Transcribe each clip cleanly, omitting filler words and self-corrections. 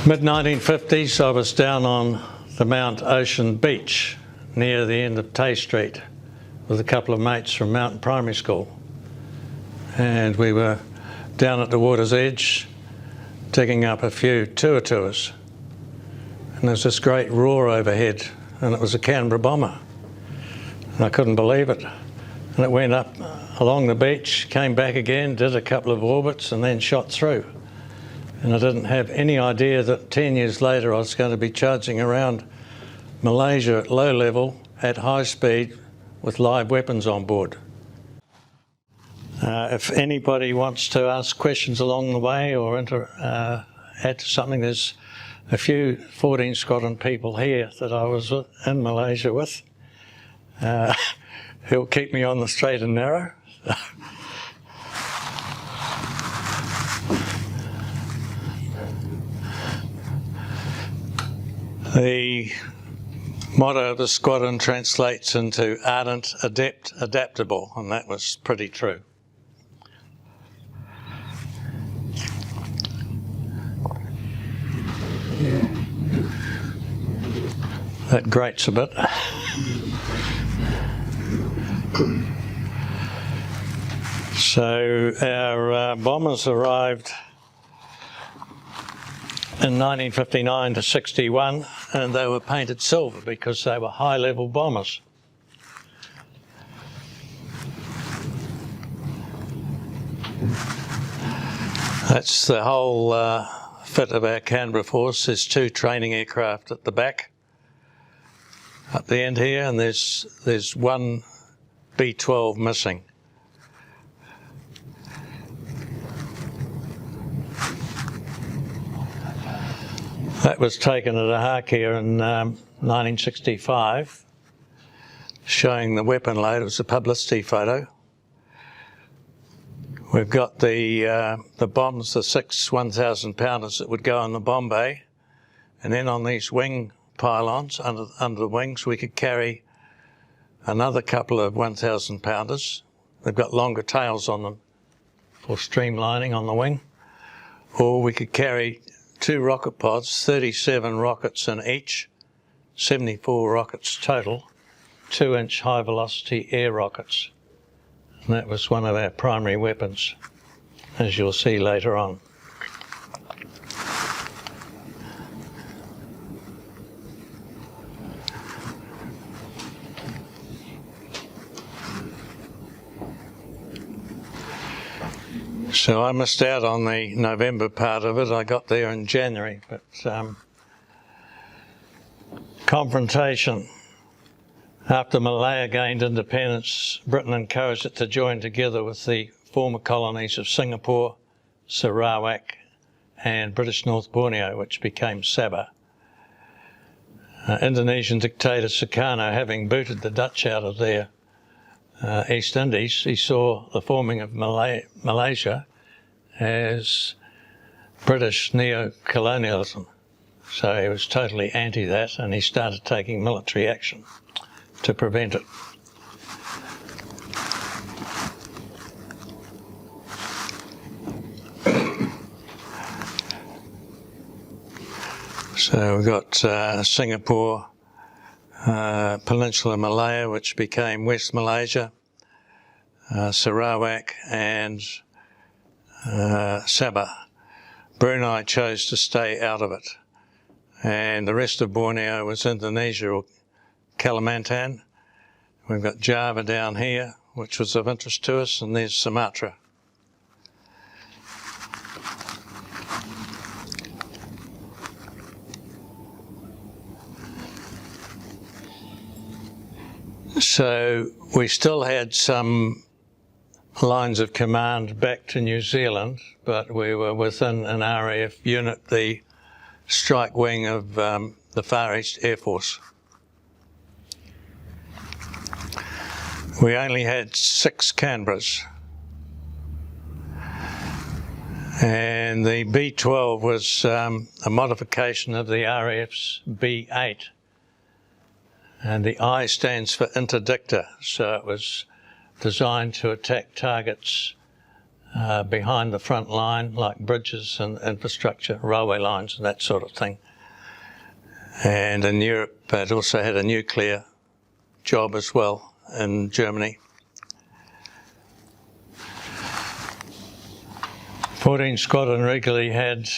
Mid-1950s, I was down on the Mount Ocean beach near the end of Tay Street with a couple of mates from Mountain Primary School, and we were down at the water's edge digging up a few tours, and there's this great roar overhead, and it was a Canberra bomber, and I couldn't believe it. And it went up along the beach, came back again, did a couple of orbits, and then shot through. And I didn't have any idea that 10 years later I was going to be charging around Malaysia at low level, at high speed, with live weapons on board. If anybody wants to ask questions along the way or add to something, there's a few 14 Squadron people here that I was in Malaysia with. Who'll keep me on the straight and narrow. The motto of the squadron translates into ardent, adept, adaptable, and that was pretty true. That grates a bit. So our bombers arrived in 1959 to 61, and they were painted silver because they were high-level bombers. That's the whole fit of our Canberra force. There's two training aircraft at the back, up the end here, and there's one B-12 missing. That was taken at a Hakia in 1965, showing the weapon load. It was a publicity photo. We've got the bombs, the 6 1,000-pounders that would go on the bomb bay, and then on these wing pylons under the wings we could carry another couple of 1,000-pounders. They've got longer tails on them for streamlining on the wing. Or we could carry 2 rocket pods, 37 rockets in each, 74 rockets total, 2-inch high-velocity air rockets. And that was one of our primary weapons, as you'll see later on. So I missed out on the November part of it. I got there in January, but confrontation. After Malaya gained independence, Britain encouraged it to join together with the former colonies of Singapore, Sarawak and British North Borneo, which became Sabah. Indonesian dictator Sukarno, having booted the Dutch out of their East Indies, he saw the forming of Malaysia as British neo-colonialism. So he was totally anti that, and he started taking military action to prevent it. So we've got Singapore, Peninsula Malaya, which became West Malaysia, Sarawak and Sabah. Brunei chose to stay out of it, and the rest of Borneo was Indonesia or Kalimantan. We've got Java down here, which was of interest to us, and there's Sumatra. So we still had some lines of command back to New Zealand, but we were within an RAF unit, the strike wing of the Far East Air Force. We only had 6 Canberras, and the B-12 was a modification of the RAF's B-8, and the I stands for interdictor, so it was designed to attack targets behind the front line, like bridges and infrastructure, railway lines and that sort of thing. And in Europe, it also had a nuclear job as well in Germany. 14 Squadron regularly had,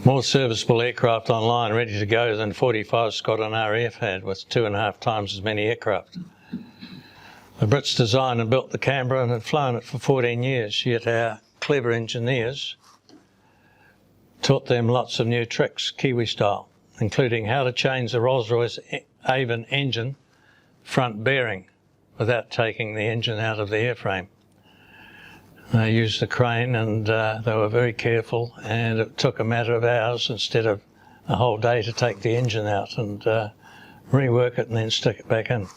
more serviceable aircraft online ready to go than 45 Squadron RAF had, with 2.5 times as many aircraft. The Brits designed and built the Canberra and had flown it for 14 years, yet our clever engineers taught them lots of new tricks, Kiwi style, including how to change the Rolls-Royce Avon engine front bearing without taking the engine out of the airframe. They used the crane and they were very careful, and it took a matter of hours instead of a whole day to take the engine out and rework it and then stick it back in.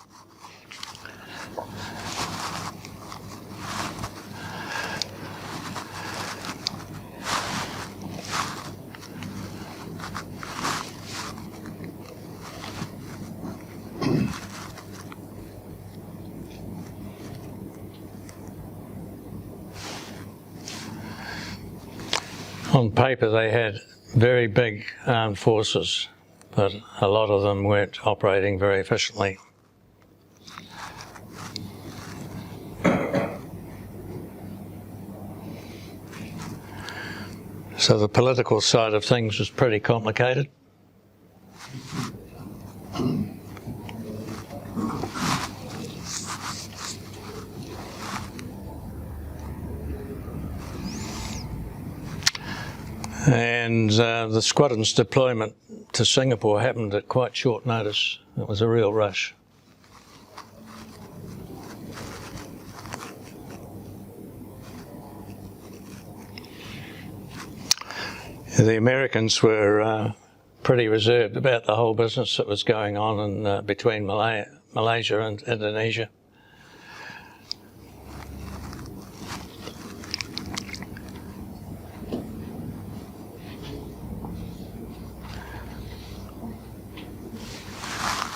On paper they had very big armed forces, but a lot of them weren't operating very efficiently. So the political side of things was pretty complicated. And the squadron's deployment to Singapore happened at quite short notice. It was a real rush. The Americans were pretty reserved about the whole business that was going on in, between Malaysia and Indonesia.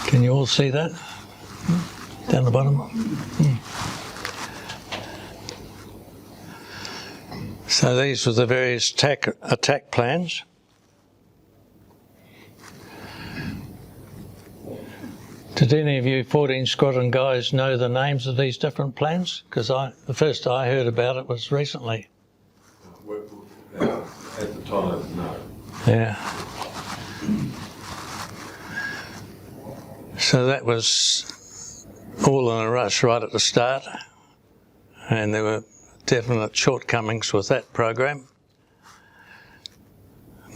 Can you all see that? Down the bottom? So these were the various attack plans. Did any of you 14 Squadron guys know the names of these different plans? Because the first I heard about it was recently. At the time, no. Yeah. So that was all in a rush right at the start, and there were definite shortcomings with that program.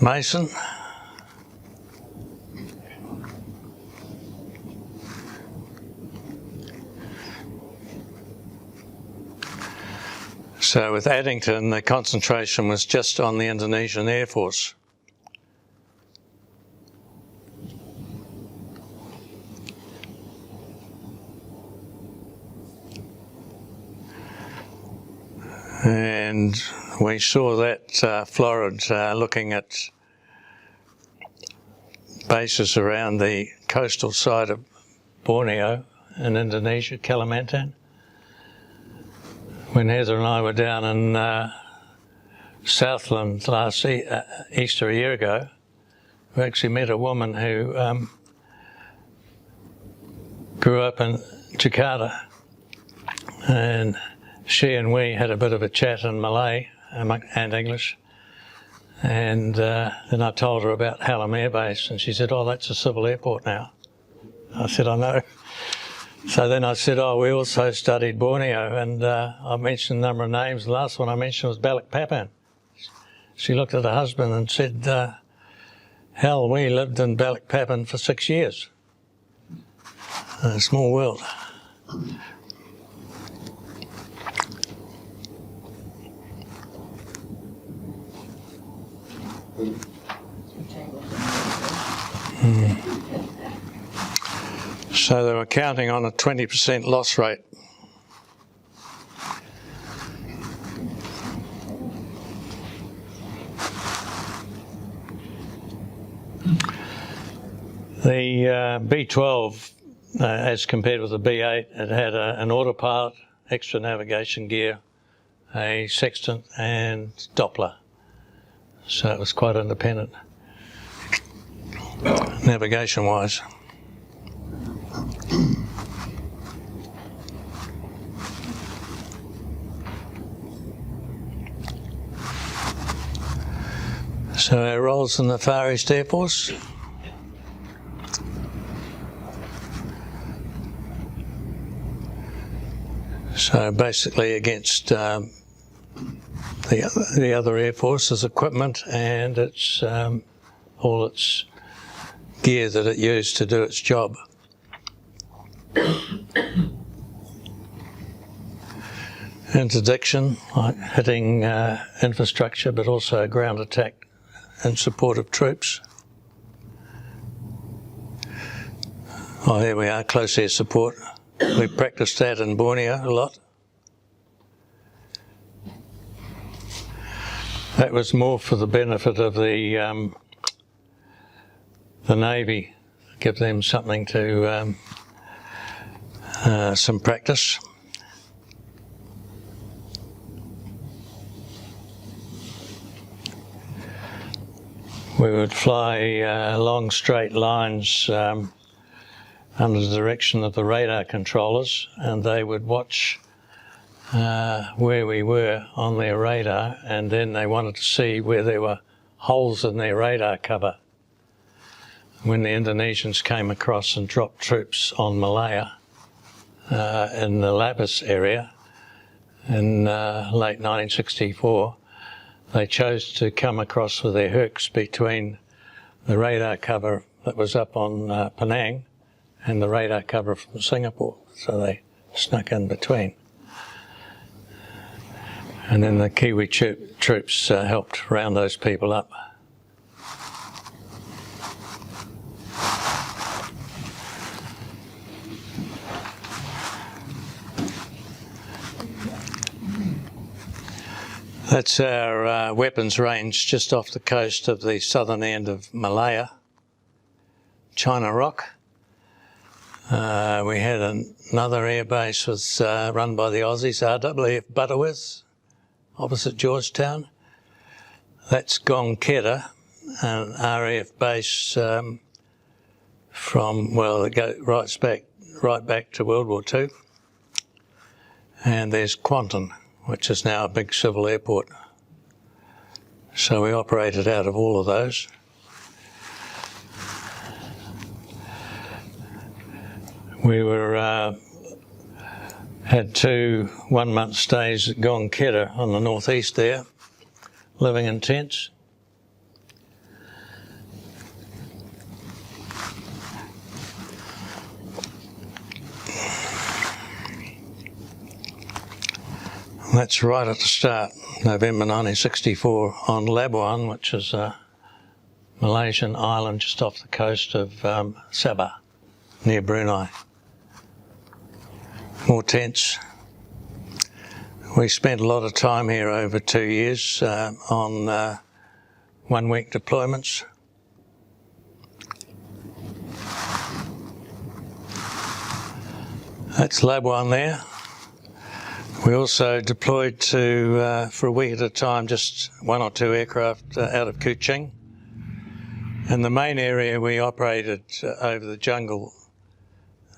Mason. So with Addington, the concentration was just on the Indonesian Air Force. And we saw that florid looking at bases around the coastal side of Borneo in Indonesia, Kalimantan. When Heather and I were down in Southland last Easter a year ago, we actually met a woman who grew up in Jakarta, and she and we had a bit of a chat in Malay and English, and then I told her about Hallam Air Base, and she said, "Oh, that's a civil airport now." I said, "I know." So then I said, "Oh, we also studied Borneo," and I mentioned a number of names. The last one I mentioned was Balikpapan. She looked at her husband and said, "Hell, we lived in Balikpapan for 6 years." A small world. So they were counting on a 20% loss rate. The B-12 as compared with the B8, it had an autopilot, extra navigation gear, a sextant and Doppler. So it was quite independent, navigation-wise. So our roles in the Far East Air Force. So basically against the other Air Force's equipment and its all its gear that it used to do its job. Interdiction, like hitting infrastructure, but also ground attack in support of troops. Oh, here we are, close air support. We practiced that in Borneo a lot. That was more for the benefit of the Navy, give them something to, some practice. We would fly long straight lines under the direction of the radar controllers, and they would watch where we were on their radar, and then they wanted to see where there were holes in their radar cover. When the Indonesians came across and dropped troops on Malaya in the Lapis area in late 1964, they chose to come across with their Hercs between the radar cover that was up on Penang and the radar cover from Singapore. So they snuck in between. And then the Kiwi troops helped round those people up. That's our weapons range just off the coast of the southern end of Malaya, China Rock. We had another air base was run by the Aussies, RAF Butterworth, opposite Georgetown. That's Gong Keda, an RAF base from, well, it goes right back to World War II. And there's Quanton, which is now a big civil airport. So we operated out of all of those. We had 2 one-month stays at Gong Keda on the northeast there, living in tents. That's right at the start, November 1964, on Labuan, which is a Malaysian island just off the coast of Sabah, near Brunei. More tents. We spent a lot of time here over 2 years on 1 week deployments. That's Labuan there. We also deployed to, for a week at a time, just 1 or 2 aircraft out of Kuching. And the main area we operated over the jungle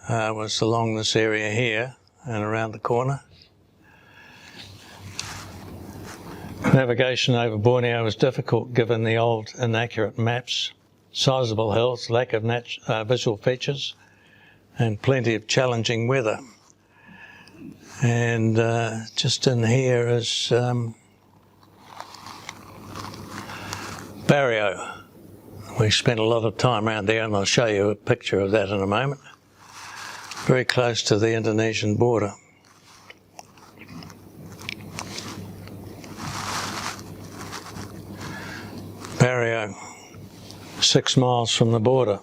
was along this area here and around the corner. Navigation over Borneo was difficult given the old inaccurate maps, sizable hills, lack of visual features, and plenty of challenging weather. And just in here is Barrio. We spent a lot of time around there, and I'll show you a picture of that in a moment. Very close to the Indonesian border. Barrio, 6 miles from the border.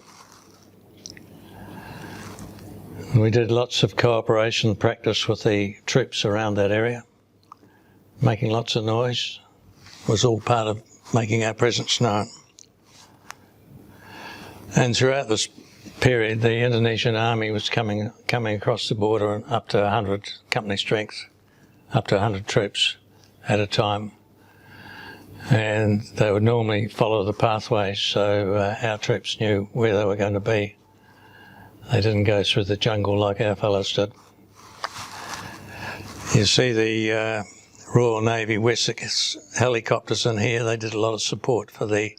We did lots of cooperation practice with the troops around that area. Making lots of noise was all part of making our presence known. And throughout this period, the Indonesian army was coming across the border up to 100 company strength, up to 100 troops at a time. And they would normally follow the pathways, so our troops knew where they were going to be. They didn't go through the jungle like our fellows did. You see the Royal Navy Wessex helicopters in here. They did a lot of support for the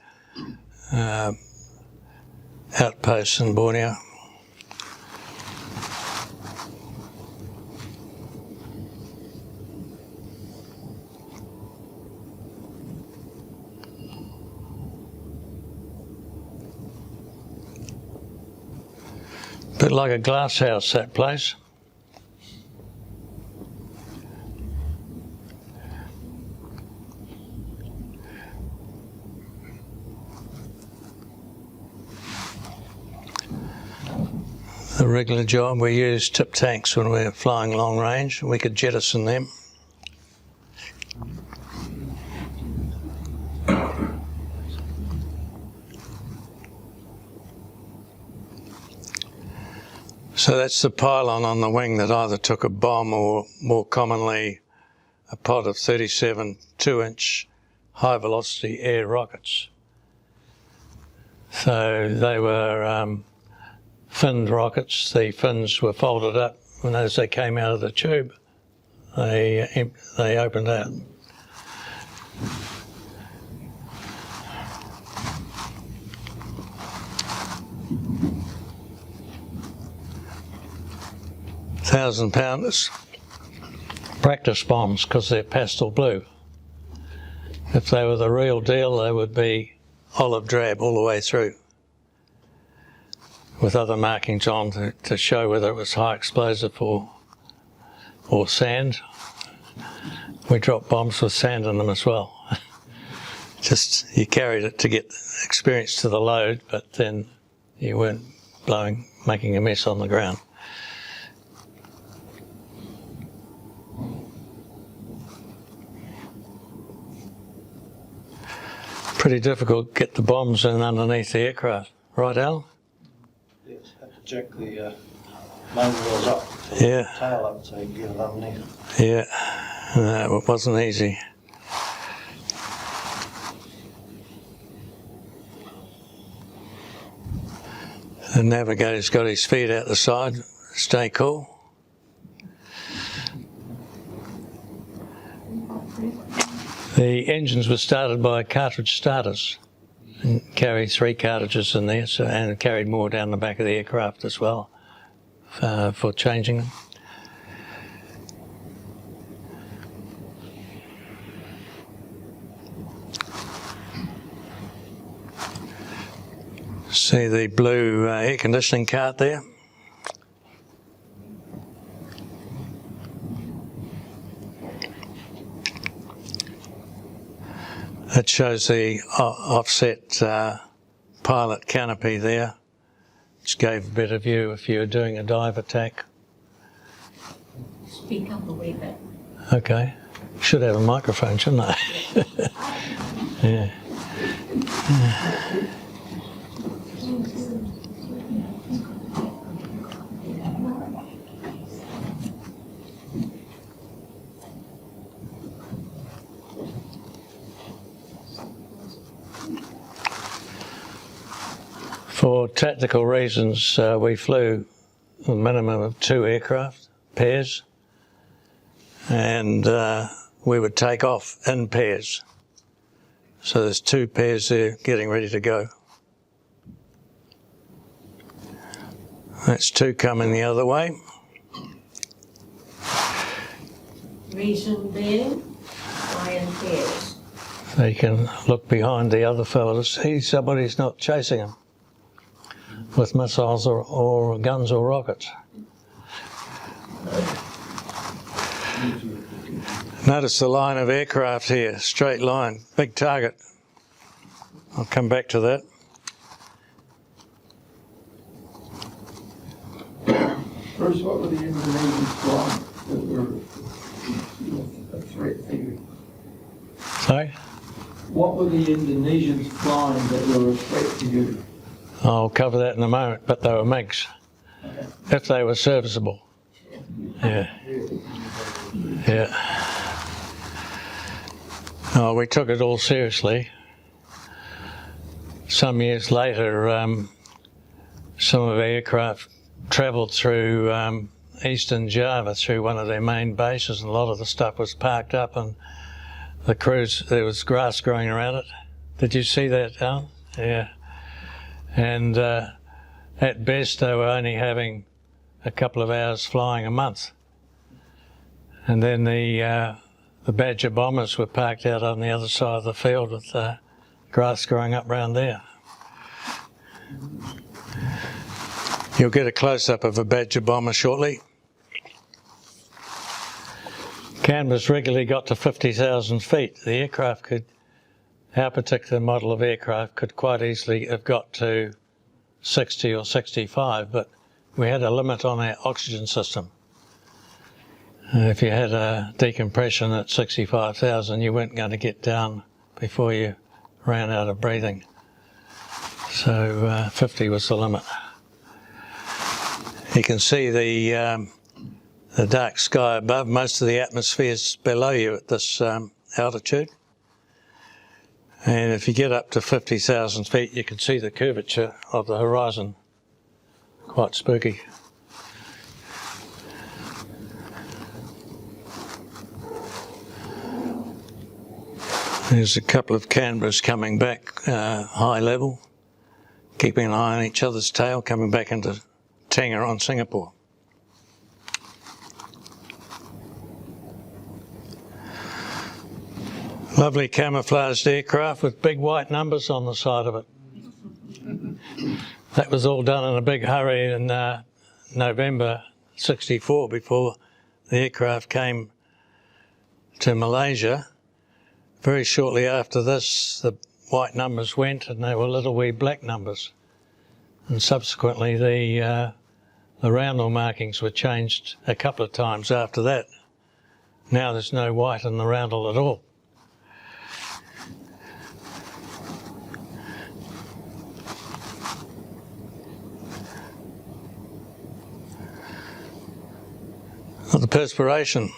outposts in Borneo. Bit like a glass house, that place. The regular job, we used tip tanks when we were flying long range. We could jettison them. So that's the pylon on the wing that either took a bomb or, more commonly, a pod of 37 2-inch high-velocity air rockets. So they were finned rockets. The fins were folded up, and as they came out of the tube, they opened out. £1,000-pounders, practice bombs, because they're pastel blue. If they were the real deal, they would be olive drab all the way through, with other markings on to show whether it was high explosive or sand. We dropped bombs with sand in them as well. Just, you carried it to get experience to the load, but then you weren't making a mess on the ground. Pretty difficult to get the bombs in underneath the aircraft, right, Al? Yes, have to check the main wheels up, Yeah. tail up so you can get it underneath. Yeah, no, it wasn't easy. The navigator's got his feet out the side, stay cool. The engines were started by cartridge starters and carry 3 cartridges in there, and carried more down the back of the aircraft as well for changing them. See the blue air conditioning cart there? It shows the offset pilot canopy there, which gave a better view if you were doing a dive attack. Speak up a wee bit. Okay. Should have a microphone, shouldn't I? Yeah. For tactical reasons, we flew a minimum of 2 aircraft, pairs, and we would take off in pairs. So there's 2 pairs there getting ready to go. That's 2 coming the other way. Reason being, why in pairs? So you can look behind the other fellow to see somebody's not chasing him with missiles or guns or rockets. Notice the line of aircraft here, straight line, big target. I'll come back to that. Bruce, what were the Indonesians flying that were a threat to you? Sorry? What were the Indonesians flying that were a threat to you? I'll cover that in a moment, but they were MiGs, if they were serviceable. Yeah. Yeah. Oh, we took it all seriously. Some years later, some of our aircraft travelled through eastern Java, through one of their main bases, and a lot of the stuff was parked up, and the crews, there was grass growing around it. Did you see that, Alan? Yeah. And at best, they were only having a couple of hours flying a month. And then the Badger bombers were parked out on the other side of the field with grass growing up round there. You'll get a close-up of a Badger bomber shortly. Canberra's regularly got to 50,000 feet. The aircraft could, our particular model of aircraft could quite easily have got to 60 or 65, but we had a limit on our oxygen system. If you had a decompression at 65,000, you weren't going to get down before you ran out of breathing. So 50 was the limit. You can see the dark sky above. Most of the atmosphere's below you at this altitude. And if you get up to 50,000 feet, you can see the curvature of the horizon. Quite spooky. There's a couple of Canberras coming back high level, keeping an eye on each other's tail, coming back into Tauranga on Singapore. Lovely camouflaged aircraft with big white numbers on the side of it. That was all done in a big hurry in November '64 before the aircraft came to Malaysia. Very shortly after this, the white numbers went and they were little wee black numbers. And subsequently the roundel markings were changed a couple of times after that. Now there's no white in the roundel at all. The perspiration.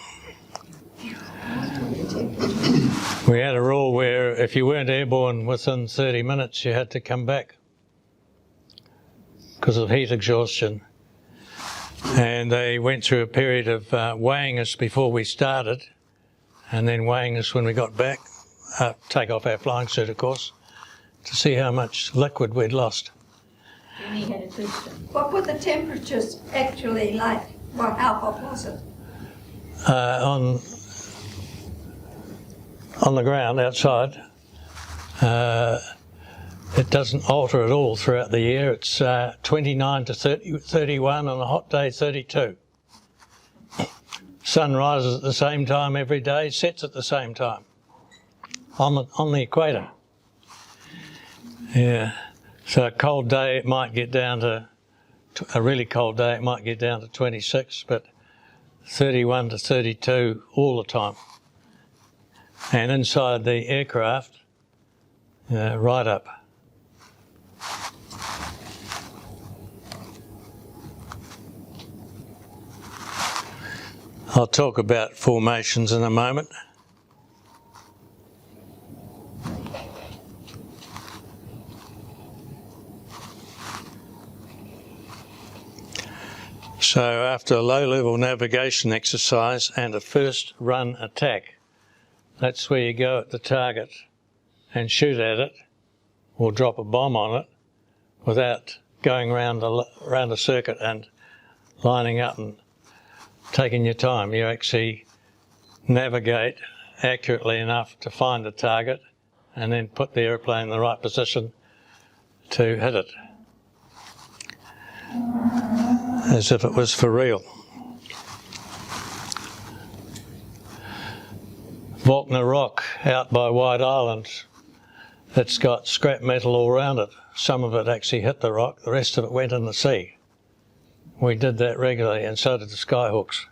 We had a rule where if you weren't airborne within 30 minutes, you had to come back because of heat exhaustion. And they went through a period of weighing us before we started and then weighing us when we got back, take off our flying suit, of course, to see how much liquid we'd lost. Jimmy had a question. What were the temperatures actually like? Well, how hot was it? On the ground outside, it doesn't alter at all throughout the year. It's 29 to 31 on a hot day, 32. Sun rises at the same time every day, sets at the same time on the equator. Yeah, so a cold day it might get down to, a really cold day it might get down to 26, but 31 to 32 all the time. And inside the aircraft, right up. I'll talk about formations in a moment. So after a low-level navigation exercise and a first run attack, that's where you go at the target and shoot at it or drop a bomb on it without going around a circuit and lining up and taking your time. You actually navigate accurately enough to find the target and then put the airplane in the right position to hit it, as if it was for real. Volkner Rock out by White Island, it's got scrap metal all around it. Some of it actually hit the rock, the rest of it went in the sea. We did that regularly, and so did the Skyhawks.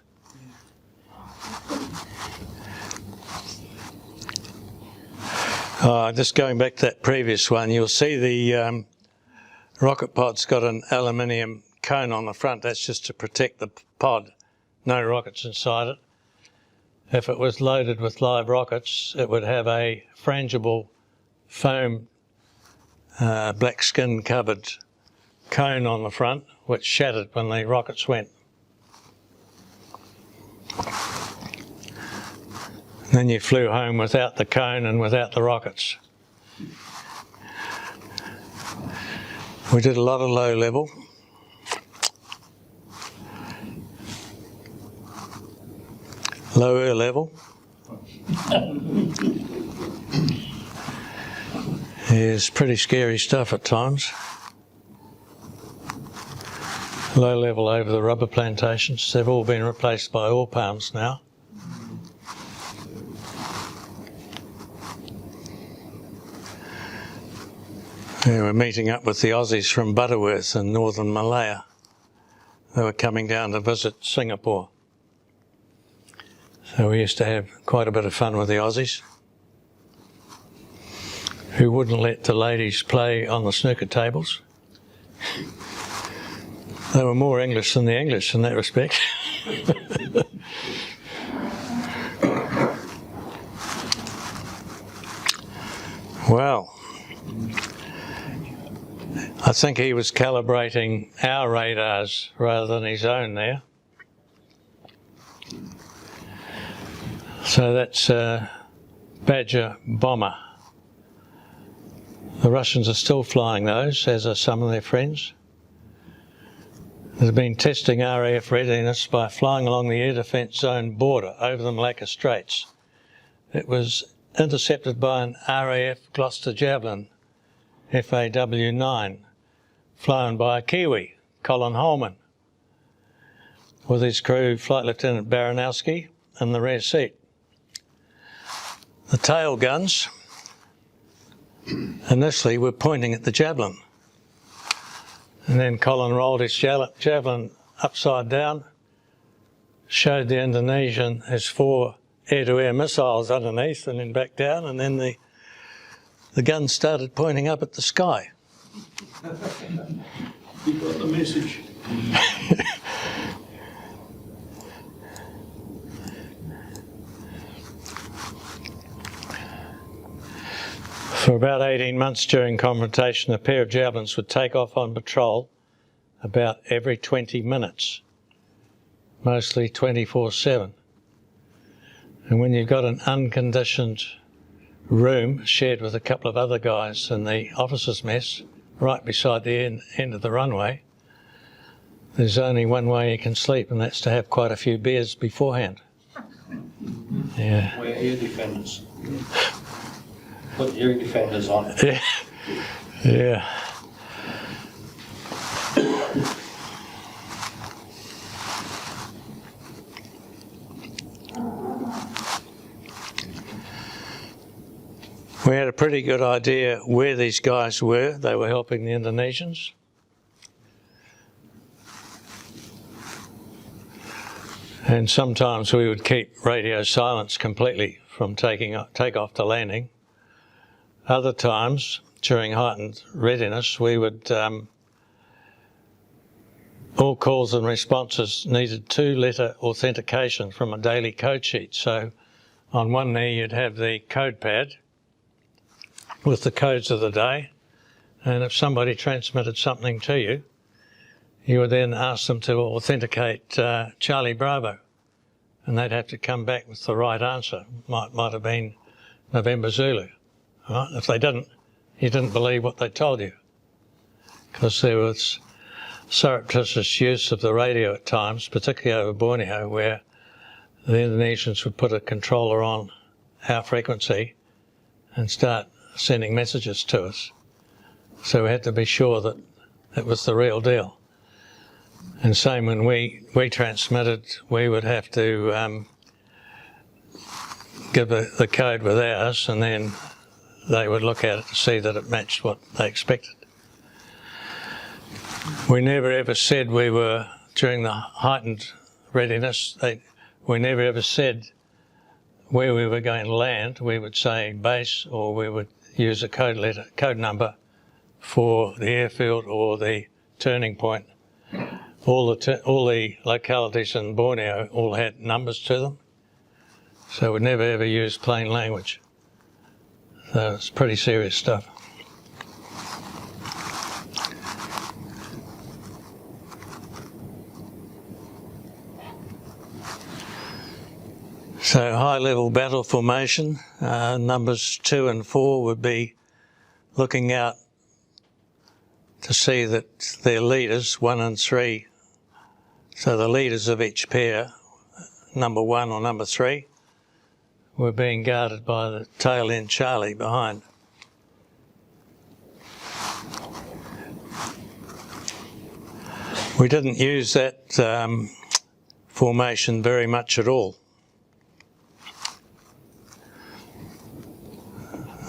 Just going back to that previous one, you'll see the rocket pod's got an aluminium cone on the front. That's just to protect the pod. No rockets inside it. If it was loaded with live rockets, it would have a frangible foam black skin covered cone on the front, which shattered when the rockets went. Then you flew home without the cone and without the rockets. We did a lot of low level. Lower level. It's pretty scary stuff at times. Low level over the rubber plantations. They've all been replaced by oil palms now. We were meeting up with the Aussies from Butterworth in northern Malaya. They were coming down to visit Singapore. So we used to have quite a bit of fun with the Aussies, who wouldn't let the ladies play on the snooker tables. They were more English than the English in that respect. Well, I think he was calibrating our radars rather than his own there. So that's a Badger bomber. The Russians are still flying those, as are some of their friends. They've been testing RAF readiness by flying along the air defence zone border over the Malacca Straits. It was intercepted by an RAF Gloucester Javelin FAW-9, flown by a Kiwi, Colin Holman, with his crew, Flight Lieutenant Baranowski, in the rear seat. The tail guns initially were pointing at the Javelin, and then Colin rolled his Javelin upside down, showed the Indonesian his 4 air-to-air missiles underneath and then back down, and then the gun started pointing up at the sky. You got the message. For about 18 months during confrontation, a pair of Javelins would take off on patrol about every 20 minutes, mostly 24/7. And when you've got an unconditioned room shared with a couple of other guys in the officers' mess, right beside the end of the runway, there's only one way you can sleep, and that's to have quite a few beers beforehand. Yeah. We're air defenders. Put air defenders on. Yeah. Yeah. We had a pretty good idea where these guys were. They were helping the Indonesians. And sometimes we would keep radio silence completely from takeoff to landing. Other times, during heightened readiness, we would, all calls and responses needed 2-letter authentication from a daily code sheet. So on one knee you'd have the code pad with the codes of the day, and if somebody transmitted something to you, you would then ask them to authenticate Charlie Bravo, and they'd have to come back with the right answer. Might have been November Zulu. Right? If they didn't, you didn't believe what they told you, because there was surreptitious use of the radio at times, particularly over Borneo, where the Indonesians would put a controller on our frequency and start sending messages to us. So we had to be sure that it was the real deal. And same when we transmitted, we would have to give the code with ours, and then they would look at it to see that it matched what they expected. We never ever said we were, during the heightened readiness, we never ever said where we were going to land. We would say base, or we would use a code number for the airfield or the turning point. All the localities in Borneo all had numbers to them, so we never ever used plain language. So it's pretty serious stuff. So high-level battle formation, numbers 2 and 4 would be looking out to see that their leaders, 1 and 3, so the leaders of each pair, number 1 or number 3, were being guarded by the tail end Charlie behind. We didn't use that formation very much at all.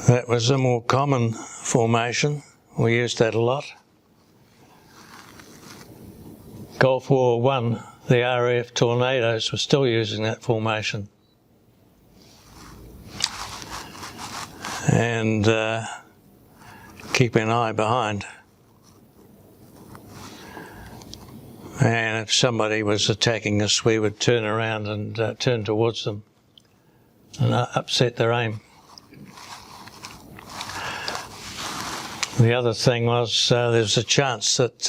That was a more common formation. We used that a lot. Gulf War I, the RAF Tornadoes were still using that formation. And keeping an eye behind. And if somebody was attacking us, we would turn around and turn towards them and upset their aim. The other thing was there's a chance that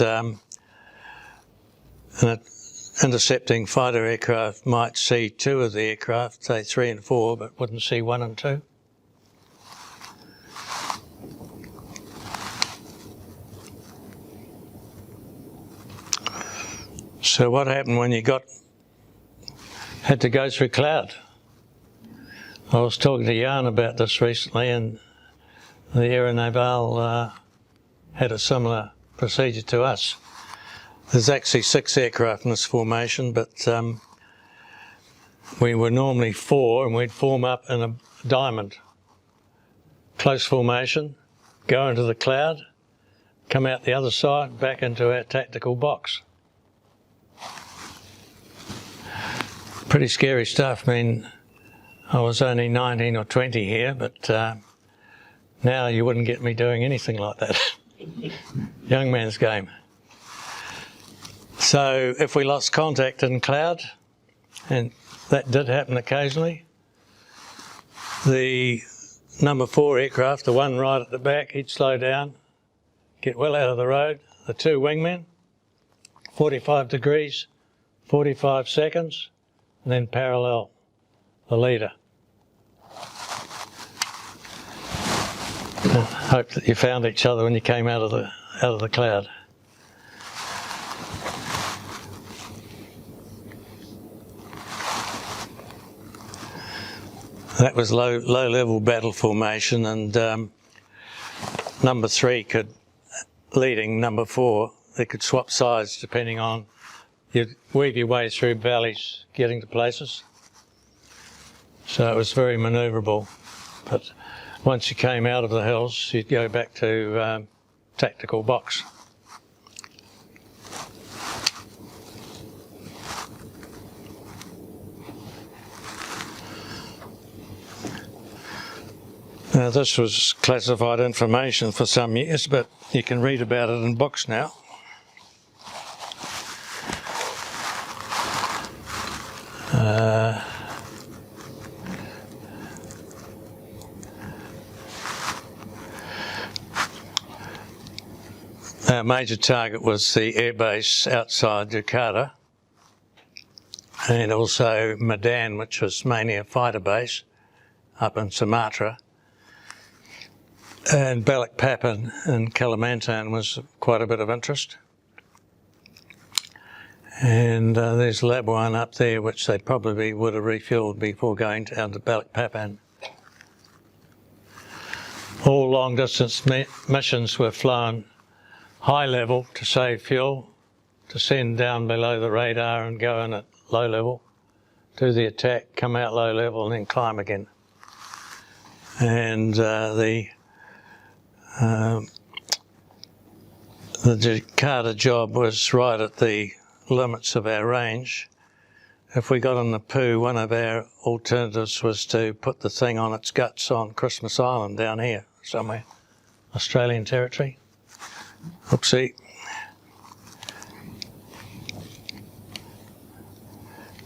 an intercepting fighter aircraft might see 2 of the aircraft, say 3 and 4, but wouldn't see 1 and 2. So what happened when you had to go through cloud? I was talking to Jan about this recently, and the Aeronautical had a similar procedure to us. There's actually 6 aircraft in this formation, but we were normally 4, and we'd form up in a diamond. Close formation, go into the cloud, come out the other side, back into our tactical box. Pretty scary stuff. I mean, I was only 19 or 20 here, but now you wouldn't get me doing anything like that. Young man's game. So if we lost contact in cloud, and that did happen occasionally, the number 4 aircraft, the one right at the back, he'd slow down, get well out of the road. The 2 wingmen, 45 degrees, 45 seconds, and then parallel the leader. Hope that you found each other when you came out of the cloud. That was low-level battle formation, and number 3 leading number 4, they could swap sides depending on, you'd weave your way through valleys getting to places. So it was very manoeuvrable, but once you came out of the hills, you'd go back to tactical box. Now this was classified information for some years, but you can read about it in books now. Our major target was the airbase outside Jakarta, and also Medan, which was mainly a fighter base up in Sumatra, and Balikpapan in Kalimantan was quite a bit of interest. And there's Labuan up there, which they probably would have refuelled before going down to Balikpapan. All long-distance missions were flown high level to save fuel, to send down below the radar and go in at low level, do the attack, come out low level and then climb again. And the Jakarta job was right at the limits of our range. If we got on the poo, one of our alternatives was to put the thing on its guts on Christmas Island down here somewhere, Australian territory. Oopsie.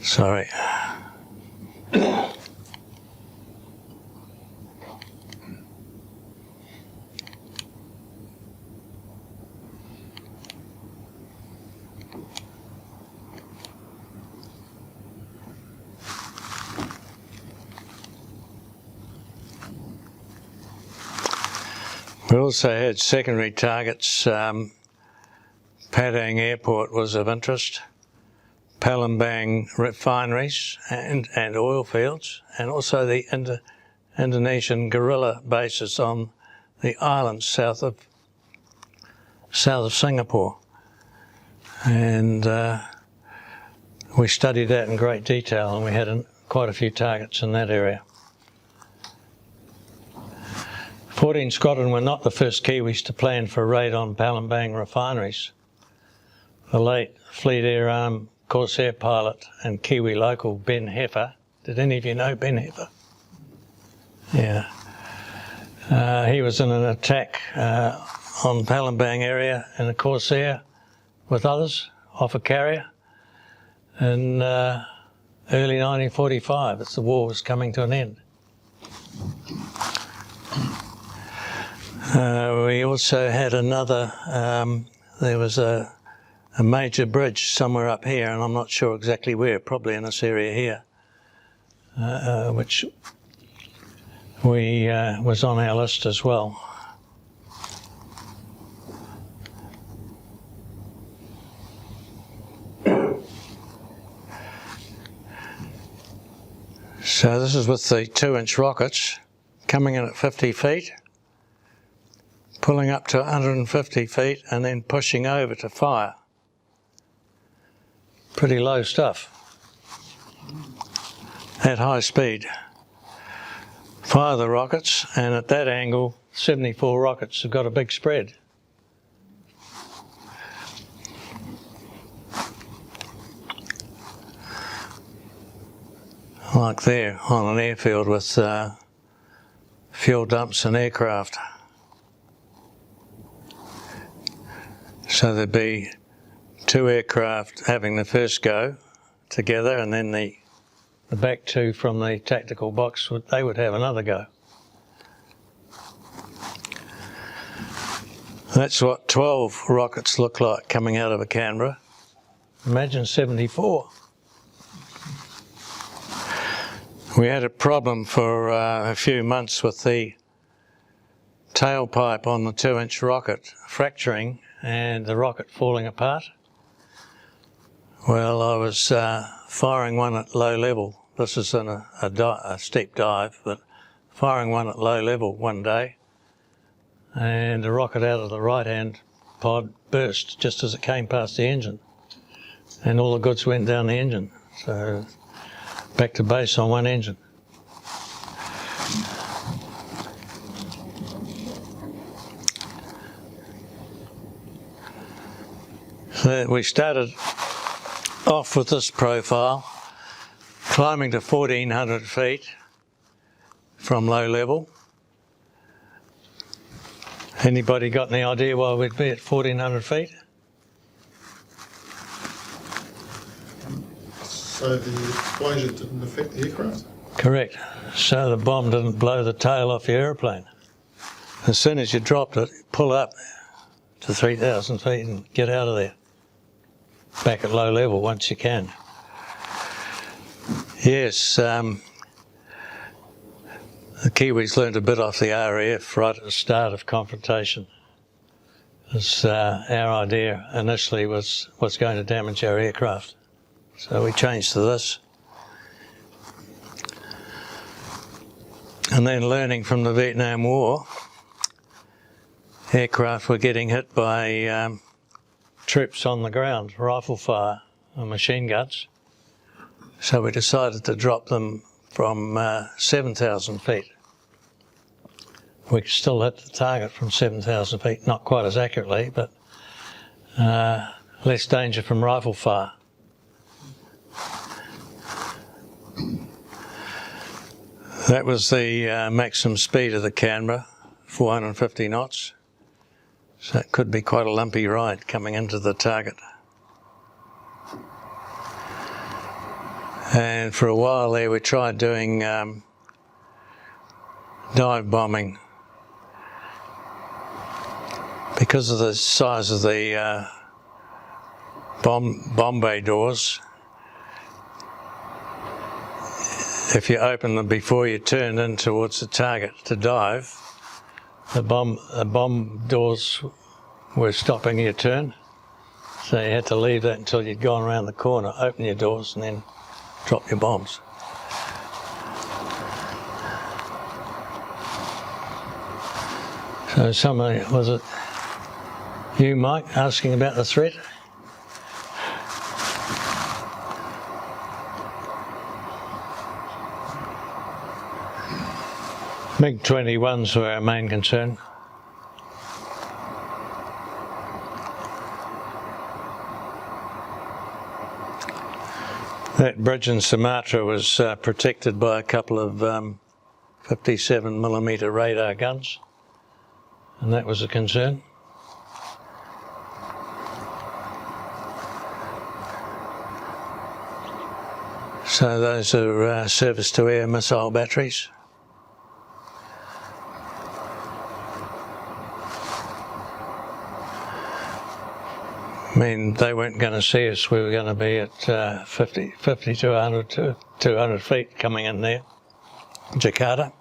Sorry. We also had secondary targets. Padang Airport was of interest, Palembang refineries and oil fields, and also the Indonesian guerrilla bases on the islands south of Singapore. And we studied that in great detail, and we had quite a few targets in that area. 14 Squadron were not the first Kiwis to plan for a raid on Palembang refineries. The late Fleet Air Arm Corsair pilot and Kiwi local Ben Heffer. Did any of you know Ben Heffer? Yeah. He was in an attack on Palembang area in a Corsair with others off a carrier in early 1945 as the war was coming to an end. We also had another, there was a major bridge somewhere up here, and I'm not sure exactly where, probably in this area here, which was on our list as well. So this is with the 2-inch rockets coming in at 50 feet. Pulling up to 150 feet and then pushing over to fire. Pretty low stuff at high speed. Fire the rockets, and at that angle 74 rockets have got a big spread. Like there on an airfield with fuel dumps and aircraft. So there'd be 2 aircraft having the first go together, and then the back 2 from the tactical box, they would have another go. That's what 12 rockets look like coming out of a Canberra. Imagine 74. We had a problem for a few months with the tailpipe on the 2-inch rocket fracturing and the rocket falling apart. Well, I was firing one at low level. This is in a steep dive, but firing one at low level one day, and the rocket out of the right-hand pod burst just as it came past the engine, and all the goods went down the engine. So back to base on one engine. So we started off with this profile, climbing to 1,400 feet from low level. Anybody got any idea why we'd be at 1,400 feet? So the explosion didn't affect the aircraft? Correct. So the bomb didn't blow the tail off your aeroplane. As soon as you dropped it, pull up to 3,000 feet and get out of there. Back at low level once you can. Yes, the Kiwis learned a bit off the RAF right at the start of confrontation. As our idea initially was going to damage our aircraft. So we changed to this. And then learning from the Vietnam War, aircraft were getting hit by troops on the ground, rifle fire and machine guns. So we decided to drop them from 7,000 feet. We could still hit the target from 7,000 feet, not quite as accurately, but less danger from rifle fire. That was the maximum speed of the Canberra, 450 knots. So it could be quite a lumpy ride coming into the target. And for a while there we tried doing dive bombing. Because of the size of the bomb bay doors, if you open them before you turn in towards the target to dive, the bomb doors were stopping your turn. So you had to leave that until you'd gone around the corner, open your doors and then drop your bombs. So somebody, was it you, Mike, asking about the threat? MiG-21s were our main concern. That bridge in Sumatra was protected by a couple of 57mm radar guns, and that was a concern. So those are surface-to-air missile batteries. I mean, they weren't going to see us. We were going to be at 50 to 100 to 200 feet coming in there, Jakarta.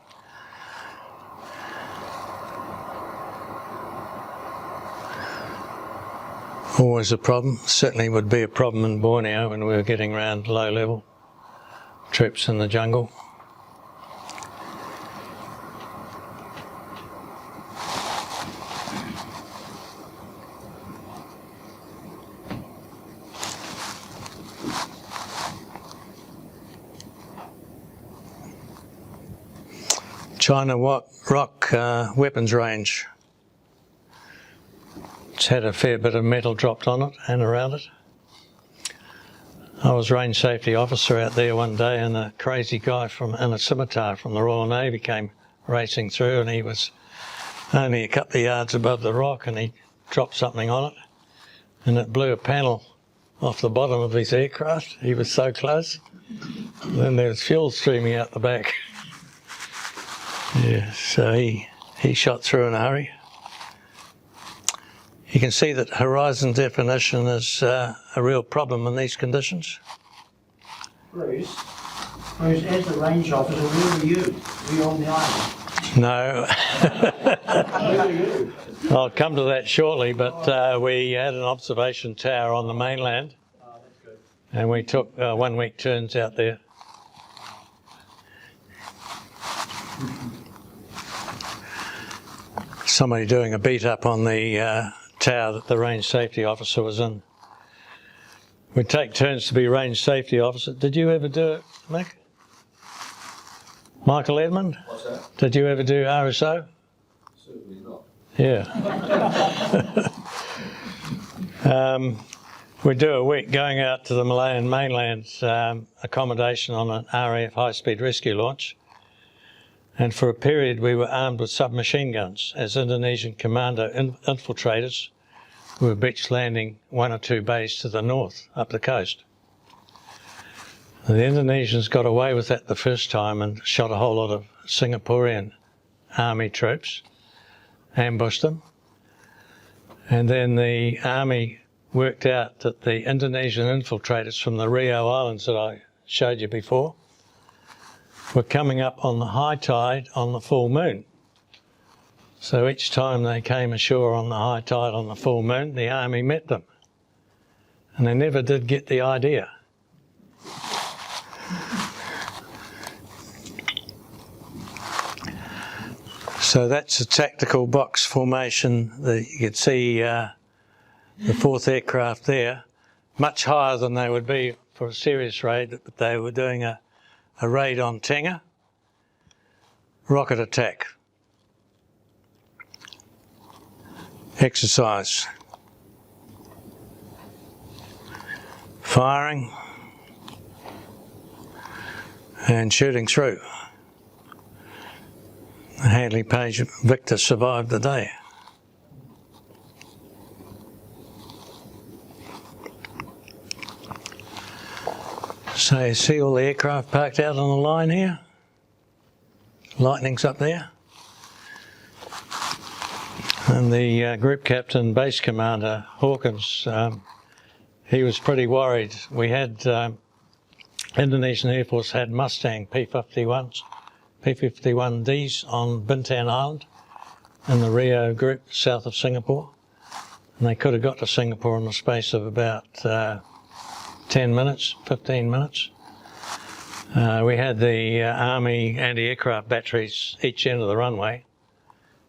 Always a problem. Certainly would be a problem in Borneo when we were getting around low-level troops in the jungle. China Rock weapons range. It's had a fair bit of metal dropped on it and around it. I was range safety officer out there one day, and a crazy guy in a scimitar from the Royal Navy came racing through, and he was only a couple of yards above the rock, and he dropped something on it, and it blew a panel off the bottom of his aircraft. He was so close. And then there was fuel streaming out the back. Yeah, so he shot through in a hurry. You can see that horizon definition is a real problem in these conditions. Bruce, as the range officer, where were you? Were you on the island? No. Where were you? I'll come to that shortly, but we had an observation tower on the mainland, and we took 1 week turns out there. Somebody doing a beat up on the tower that the range safety officer was in. We'd take turns to be range safety officer. Did you ever do it, Mick? Michael Edmund? What's that? Did you ever do RSO? Certainly not. Yeah. We do a week going out to the Malayan mainland accommodation on an RAF high-speed rescue launch. And for a period we were armed with submachine guns as Indonesian commando infiltrators who were beach landing 1 or 2 bays to the north up the coast. The Indonesians got away with that the first time and shot a whole lot of Singaporean army troops, ambushed them, and then the army worked out that the Indonesian infiltrators from the Rio Islands that I showed you before were coming up on the high tide on the full moon. So each time they came ashore on the high tide on the full moon, the army met them. And they never did get the idea. So that's a tactical box formation. You could see the 4th aircraft there, much higher than they would be for a serious raid, but they were doing a raid on Tauranga, rocket attack, exercise, firing and shooting through. Handley Page Victor survived the day. So you see all the aircraft parked out on the line here? Lightning's up there. And the group captain, base commander, Hawkins, he was pretty worried. We had, Indonesian Air Force had Mustang P-51s, P-51Ds on Bintan Island in the Rio group south of Singapore. And they could have got to Singapore in the space of about 10 minutes, 15 minutes. We had the Army anti-aircraft batteries each end of the runway.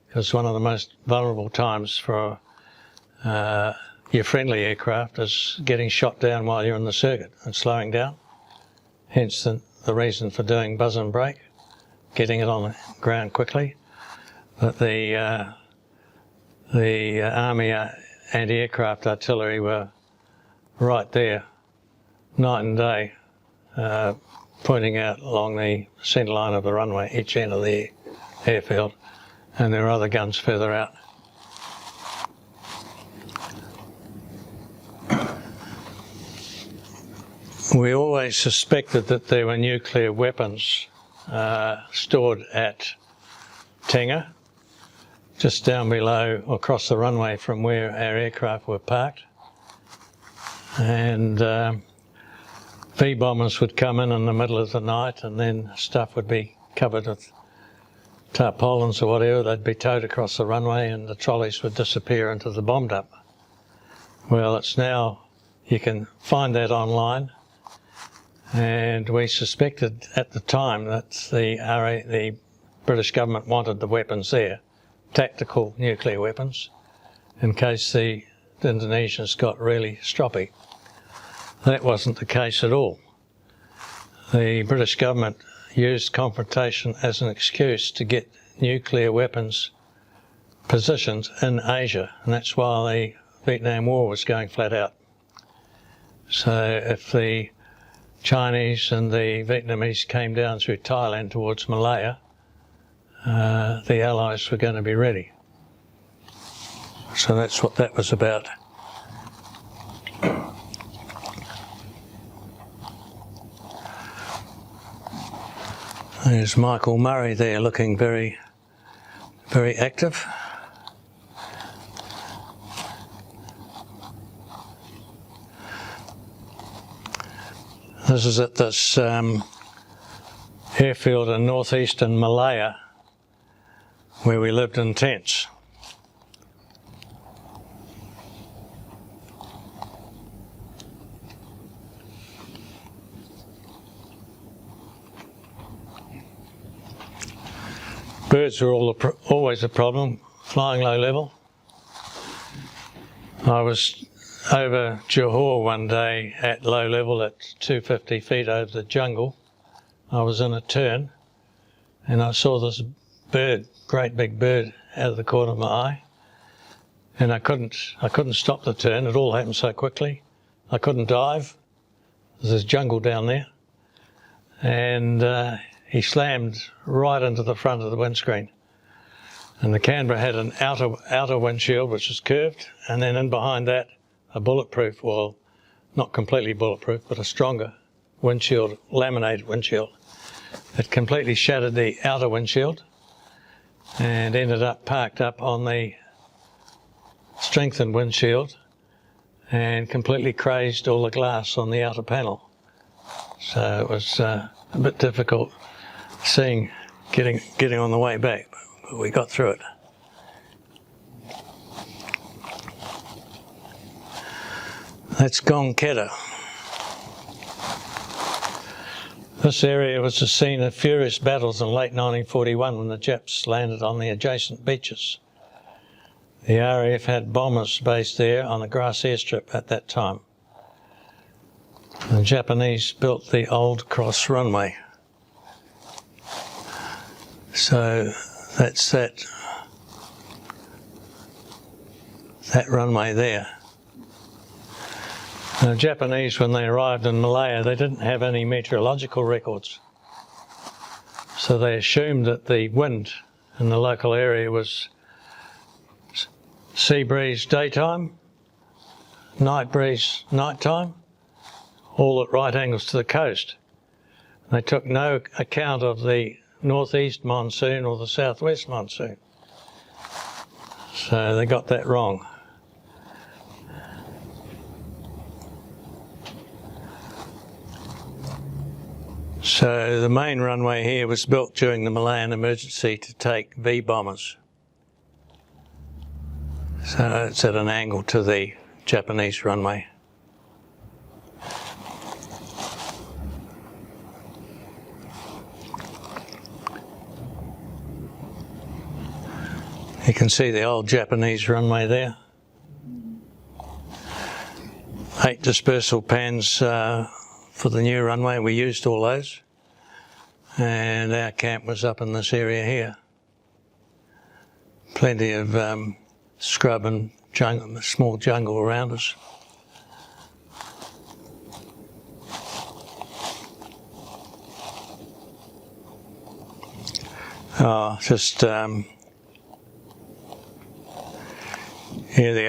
It was one of the most vulnerable times for your friendly aircraft is getting shot down while you're in the circuit and slowing down. Hence the reason for doing buzz and brake, getting it on the ground quickly. But the Army anti-aircraft artillery were right there, night and day, pointing out along the centre line of the runway, each end of the airfield, and there are other guns further out. We always suspected that there were nuclear weapons stored at Tauranga, just down below, across the runway from where our aircraft were parked. And V-bombers would come in the middle of the night, and then stuff would be covered with tarpaulins or whatever. They'd be towed across the runway and the trolleys would disappear into the bomb dump. Well, it's now, you can find that online, and we suspected at the time that the British government wanted the weapons there, tactical nuclear weapons, in case the Indonesians got really stroppy. That wasn't the case at all. The British government used confrontation as an excuse to get nuclear weapons positioned in Asia, and that's why the Vietnam War was going flat out. So if the Chinese and the Vietnamese came down through Thailand towards Malaya, the Allies were going to be ready. So that's what that was about. There's Michael Murray there, looking very, very active. This is at this airfield in northeastern Malaya, where we lived in tents. Birds were always a problem, flying low level. I was over Johor one day at low level at 250 feet over the jungle. I was in a turn and I saw this bird, great big bird, out of the corner of my eye, and I couldn't stop the turn. It all happened so quickly. I couldn't dive. There's this jungle down there, and he slammed right into the front of the windscreen. And the Canberra had an outer windshield which was curved, and then in behind that a bulletproof, well, not completely bulletproof, but a stronger windshield, laminated windshield. It completely shattered the outer windshield and ended up parked up on the strengthened windshield and completely crazed all the glass on the outer panel. So it was a bit difficult getting on the way back, but we got through it. That's Gong Keda. This area was the scene of furious battles in late 1941 when the Japs landed on the adjacent beaches. The RAF had bombers based there on the grass airstrip at that time. The Japanese built the old cross runway. So that's that runway there. The Japanese, when they arrived in Malaya, they didn't have any meteorological records. So they assumed that the wind in the local area was sea breeze daytime, night breeze nighttime, all at right angles to the coast. They took no account of the northeast monsoon or the southwest monsoon. So they got that wrong. So the main runway here was built during the Malayan emergency to take V bombers. So it's at an angle to the Japanese runway. You can see the old Japanese runway there. 8 dispersal pans for the new runway. We used all those. And our camp was up in this area here. Plenty of scrub and jungle, small jungle around us. Here the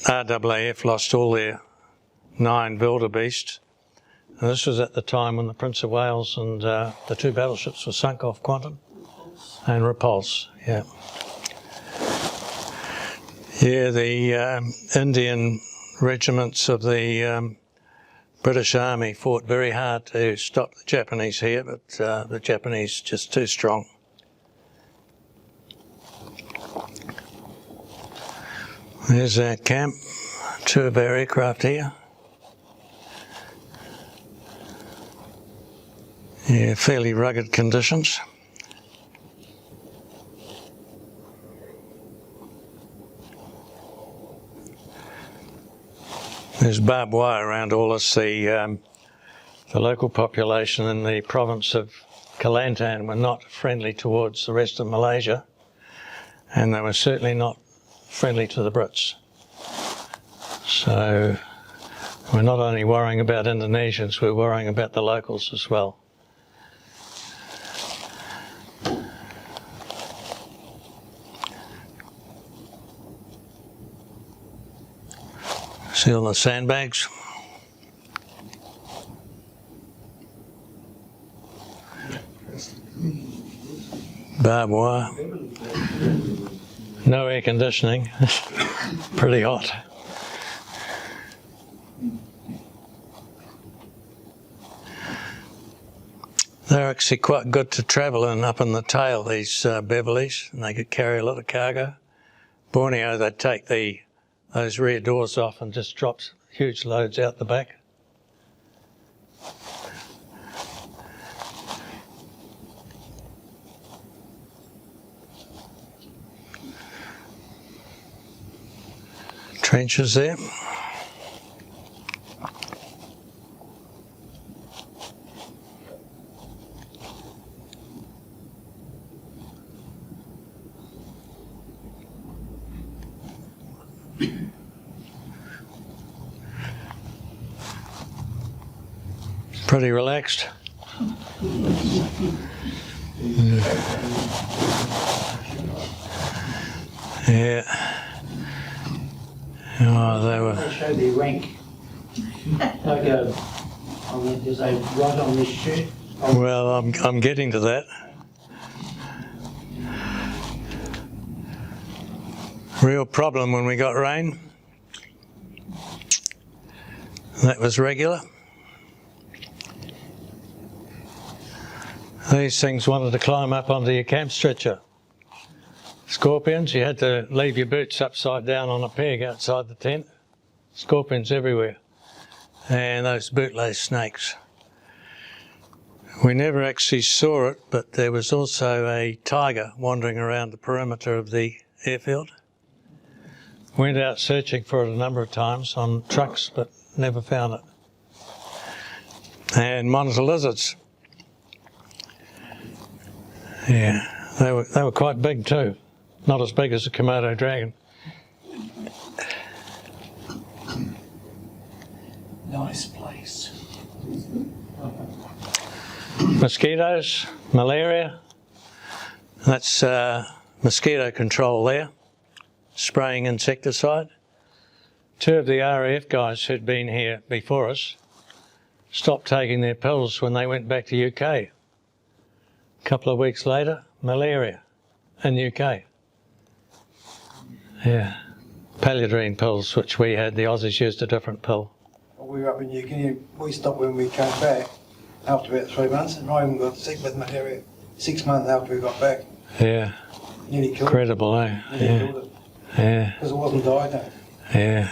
RAAF lost all their 9 wildebeest. And this was at the time when the Prince of Wales and the 2 battleships were sunk off Quantum and Repulse, yeah. Yeah, the Indian regiments of the British Army fought very hard to stop the Japanese here, but the Japanese just too strong. There's our camp, 2 of our aircraft here. Yeah, fairly rugged conditions. There's barbed wire around all this. The local population in the province of Kelantan were not friendly towards the rest of Malaysia, and they were certainly not friendly to the Brits. So we're not only worrying about Indonesians, we're worrying about the locals as well. See all the sandbags? Barbed wire. No air conditioning. Pretty hot. They're actually quite good to travel in up in the tail, these Beverleys, and they could carry a lot of cargo. Borneo, they'd take those rear doors off and just drop huge loads out the back. Trenches there. Pretty relaxed. Yeah. Oh, they were. They show their rank. They go, is they right on this sheet? Well, I'm getting to that. Real problem when we got rain. That was regular. These things wanted to climb up onto your camp stretcher. Scorpions, you had to leave your boots upside down on a peg outside the tent. Scorpions everywhere. And those bootlace snakes. We never actually saw it, but there was also a tiger wandering around the perimeter of the airfield. Went out searching for it a number of times on trucks, but never found it. And monitor lizards. Yeah, they were quite big too. Not as big as a Komodo dragon. Nice place. Mosquitoes, malaria. That's mosquito control there. Spraying insecticide. 2 of the RAF guys who'd been here before us stopped taking their pills when they went back to UK. A couple of weeks later, malaria in UK. Yeah. Paliodrine pills, which we had, the Aussies used a different pill. We were up in New Guinea, we stopped when we came back after about 3 months, and Ryan got sick with malaria 6 months after we got back. Yeah. Nearly killed Incredible, eh? it. Nearly killed it. Yeah. Because it wasn't diagnosed. Yeah.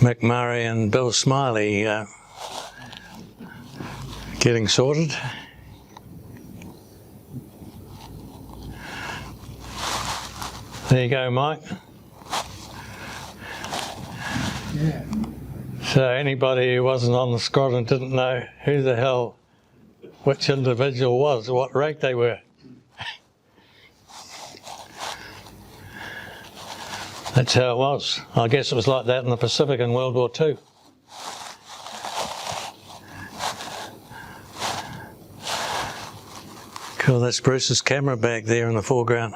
McMurray and Bill Smiley getting sorted. There you go, Mike. Yeah. So anybody who wasn't on the squadron didn't know who the hell which individual was, what rank they were. That's how it was. I guess it was like that in the Pacific in World War II. Cool, that's Bruce's camera bag there in the foreground.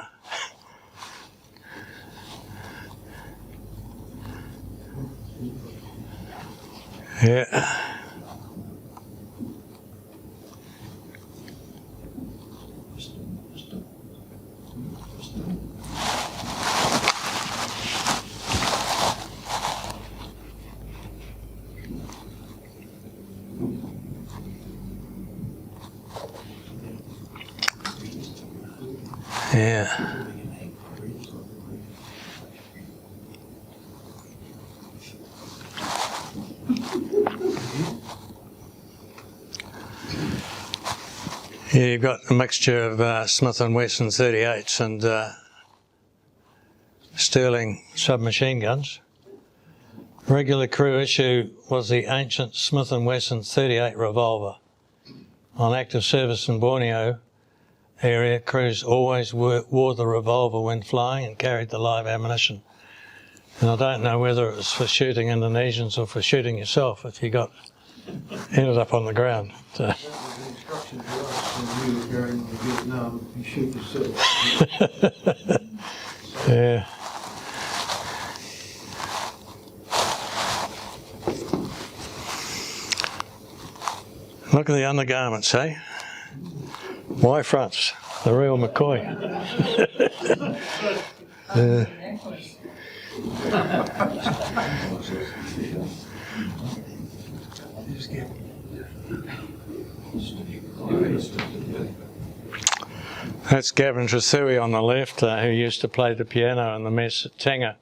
Yeah. Yeah. Yeah, you've got a mixture of Smith & Wesson 38s and Sterling submachine guns. Regular crew issue was the ancient Smith & Wesson 38 revolver. On active service in Borneo area, crews always wore the revolver when flying and carried the live ammunition. And I don't know whether it was for shooting Indonesians or for shooting yourself if you ended up on the ground. So. The instruction to us when we were going to Vietnam, you shoot yourself. Yeah. Look at the undergarments, eh? Y fronts, the real McCoy. That's Gavin Trasui on the left, who used to play the piano in the mess at Tauranga.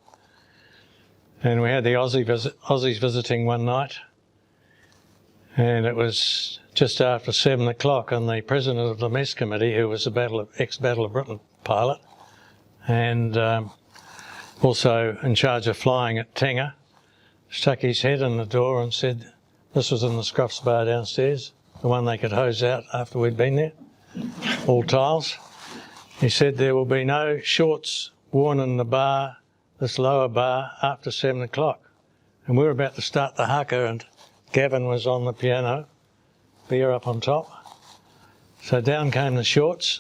And we had the Aussies visiting one night, and it was just after 7 o'clock, and the president of the mess committee, who was a ex-Battle of Britain pilot, and also in charge of flying at Tauranga, stuck his head in the door and said, this was in the Scruffs bar downstairs, the one they could hose out after we'd been there, all tiles. He said there will be no shorts worn in the bar, this lower bar, after 7 o'clock. And we were about to start the haka, and Gavin was on the piano, beer up on top. So down came the shorts,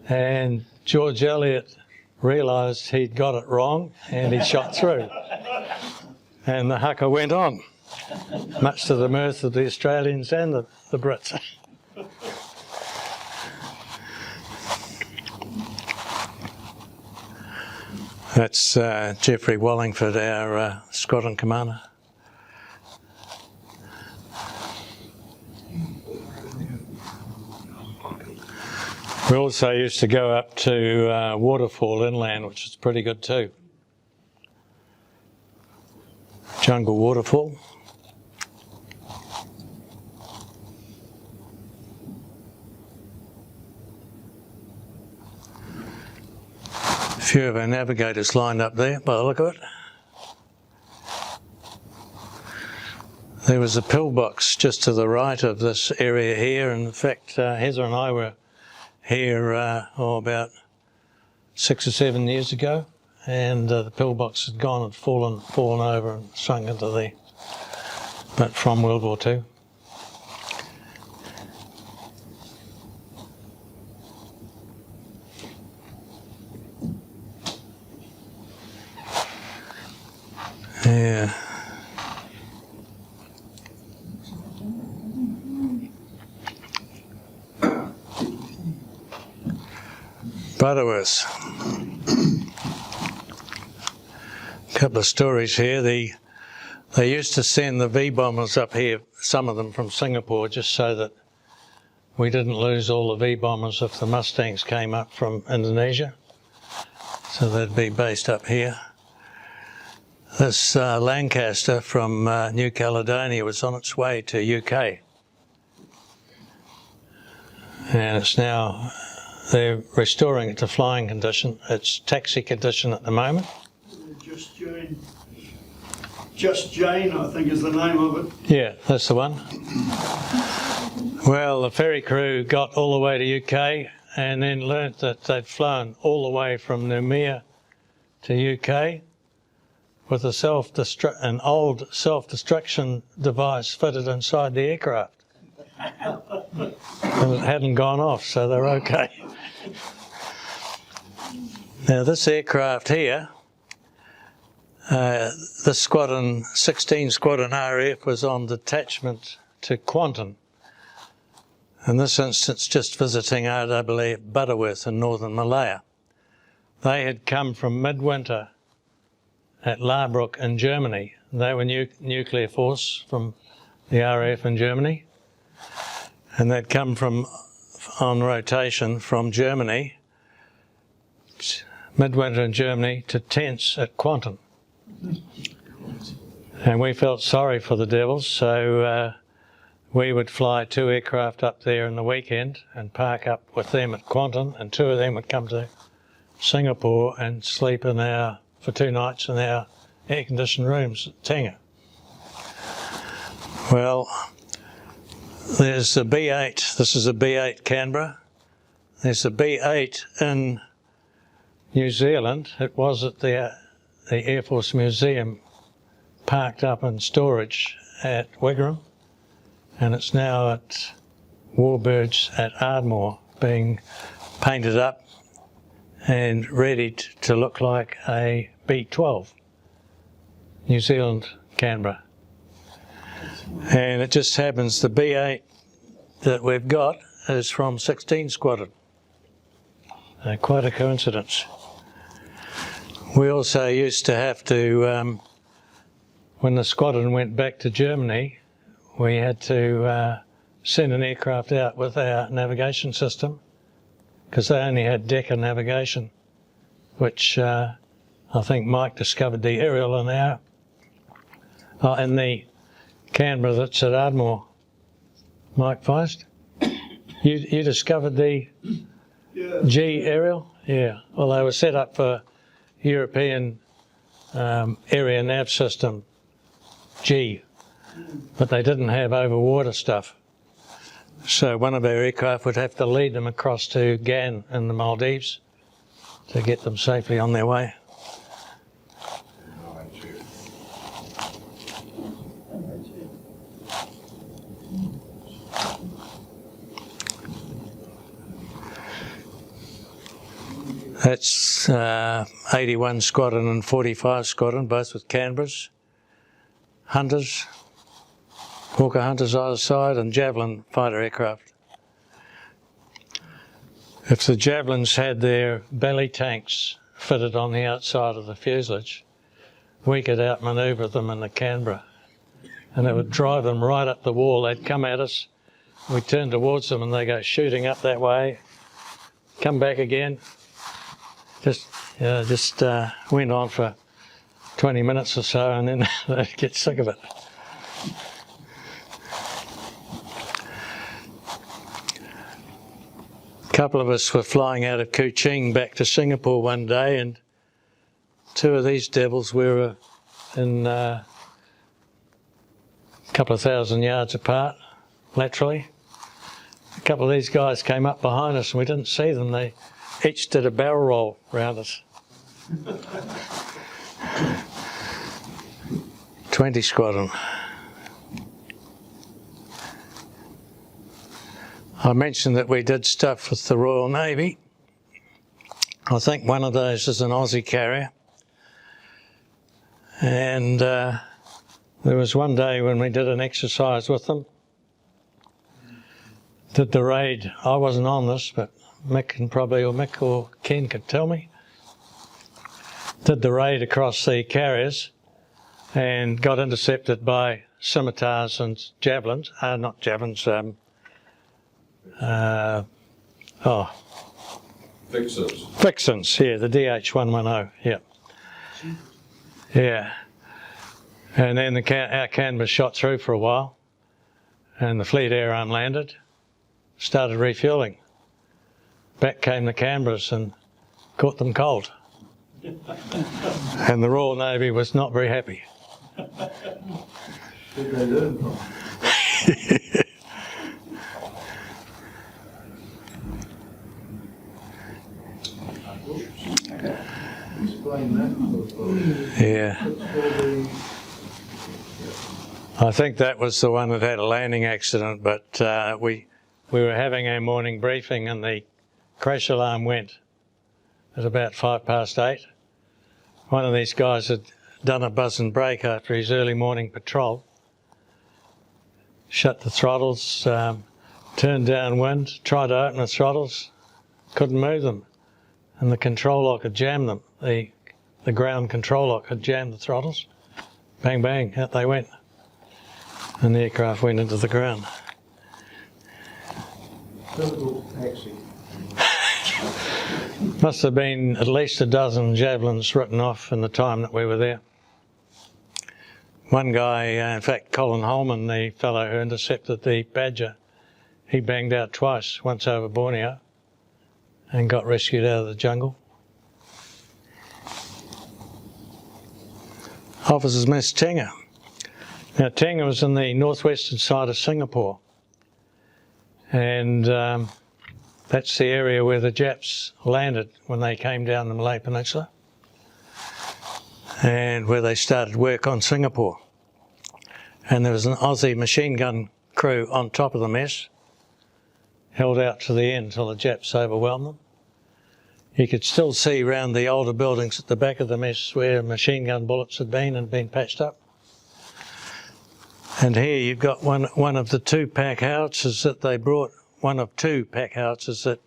and George Elliott realised he'd got it wrong, and he shot through. And the haka went on, much to the mirth of the Australians and the Brits. That's Geoffrey Wallingford, our squadron commander. We also used to go up to Waterfall inland, which is pretty good too. Jungle Waterfall. A few of our navigators lined up there by the look of it. There was a pillbox just to the right of this area here. In fact, Heather and I were here about 6 or 7 years ago, and the pillbox had gone and fallen over and sunk into the, but from World War II. Butterworth. A couple of stories here. They used to send the V-bombers up here, some of them from Singapore, just so that we didn't lose all the V-bombers if the Mustangs came up from Indonesia. So they'd be based up here. This Lancaster from New Caledonia was on its way to UK. And it's now, they're restoring it to flying condition. It's taxi condition at the moment. Just Jane, I think is the name of it. Yeah, that's the one. Well, the ferry crew got all the way to UK and then learnt that they'd flown all the way from Noumea to UK with an old self-destruction device fitted inside the aircraft. And it hadn't gone off, so they're okay. Now this aircraft here, this squadron, 16 Squadron RF, was on detachment to Kuantan. In this instance, just visiting RAAF Butterworth in northern Malaya. They had come from midwinter at Laarbruck in Germany. They were nuclear force from the RAF in Germany. And they'd come from on rotation from Germany, midwinter in Germany, to tents at Kuantan. And we felt sorry for the devils, so we would fly 2 aircraft up there in the weekend and park up with them at Kuantan, and 2 of them would come to Singapore and sleep for 2 nights in our air-conditioned rooms at Tauranga. Well, there's a B8, this is a B8 Canberra. There's a B8 in New Zealand. It was at the Air Force Museum, parked up in storage at Wigram, and it's now at Warbirds at Ardmore, being painted up and ready to look like a B-12, New Zealand Canberra. And it just happens the B-8 that we've got is from 16 Squadron. Quite a coincidence. We also used to have to, when the squadron went back to Germany, we had to send an aircraft out with our navigation system, because they only had Decker navigation, which I think Mike discovered the aerial in the Canberra that's at Ardmore. Mike Feist? You discovered the G aerial? Yeah. Well, they were set up for European area nav system G, but they didn't have overwater stuff. So one of our aircraft would have to lead them across to Gan in the Maldives to get them safely on their way. That's 81 Squadron and 45 Squadron, both with Canberras, Hunters, Hawker Hunters either side, and Javelin fighter aircraft. If the Javelins had their belly tanks fitted on the outside of the fuselage, we could outmanoeuvre them in the Canberra, and it would drive them right up the wall. They'd come at us, we'd turn towards them, and they go shooting up that way, come back again. Just went on for 20 minutes or so, and then they'd get sick of it. A couple of us were flying out of Kuching back to Singapore one day, and 2 of these devils, we were in a couple of thousand yards apart, laterally. A couple of these guys came up behind us and we didn't see them. They each did a barrel roll round us. 20 Squadron. I mentioned that we did stuff with the Royal Navy. I think one of those is an Aussie carrier. And there was one day when we did an exercise with them. Did the raid, I wasn't on this, but Mick and probably, or Mick or Ken could tell me, did the raid across the carriers and got intercepted by scimitars and javelins, not javelins, Fixers. Vixens, yeah, the DH-110, yeah. Yeah. And then our canvas shot through for a while, and the fleet air unlanded, started refuelling. Back came the Canberras and caught them cold. And the Royal Navy was not very happy. Did they learn from? Explain that. Yeah. I think that was the one that had a landing accident, but we were having our morning briefing and the crash alarm went at about 8:05. One of these guys had done a buzz and brake after his early morning patrol, shut the throttles, turned downwind, tried to open the throttles, couldn't move them, and the control lock had jammed them. The ground control lock had jammed the throttles. Bang, bang, out they went. And the aircraft went into the ground. Typical taxi. Must have been at least a dozen javelins written off in the time that we were there. One guy, in fact, Colin Holman, the fellow who intercepted the Badger, he banged out twice, once over Borneo, and got rescued out of the jungle. Officers Mess Tauranga. Now, Tauranga was in the northwestern side of Singapore, and that's the area where the Japs landed when they came down the Malay Peninsula, and where they started work on Singapore. And there was an Aussie machine gun crew on top of the mess, held out to the end till the Japs overwhelmed them. You could still see round the older buildings at the back of the mess where machine gun bullets had been and been patched up. And here you've got one of the two pack howitzers that they brought, one of two pack howitzers that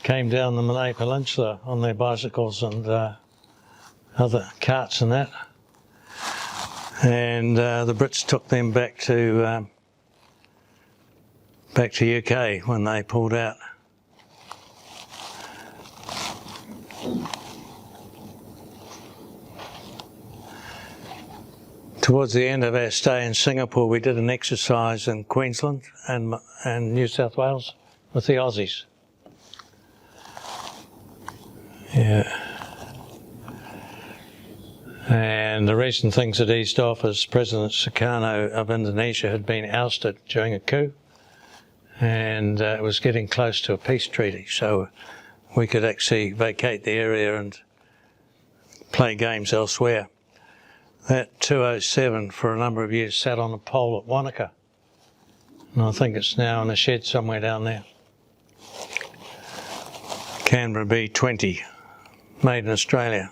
came down the Malay Peninsula on their bicycles and other carts and that. And the Brits took them back to UK when they pulled out. Towards the end of our stay in Singapore, we did an exercise in Queensland and New South Wales with the Aussies. Yeah. And the recent things that eased off is President Sukarno of Indonesia had been ousted during a coup, and it was getting close to a peace treaty, so we could actually vacate the area and play games elsewhere. That 207 for a number of years sat on a pole at Wanaka, and I think it's now in a shed somewhere down there. Canberra B20, made in Australia.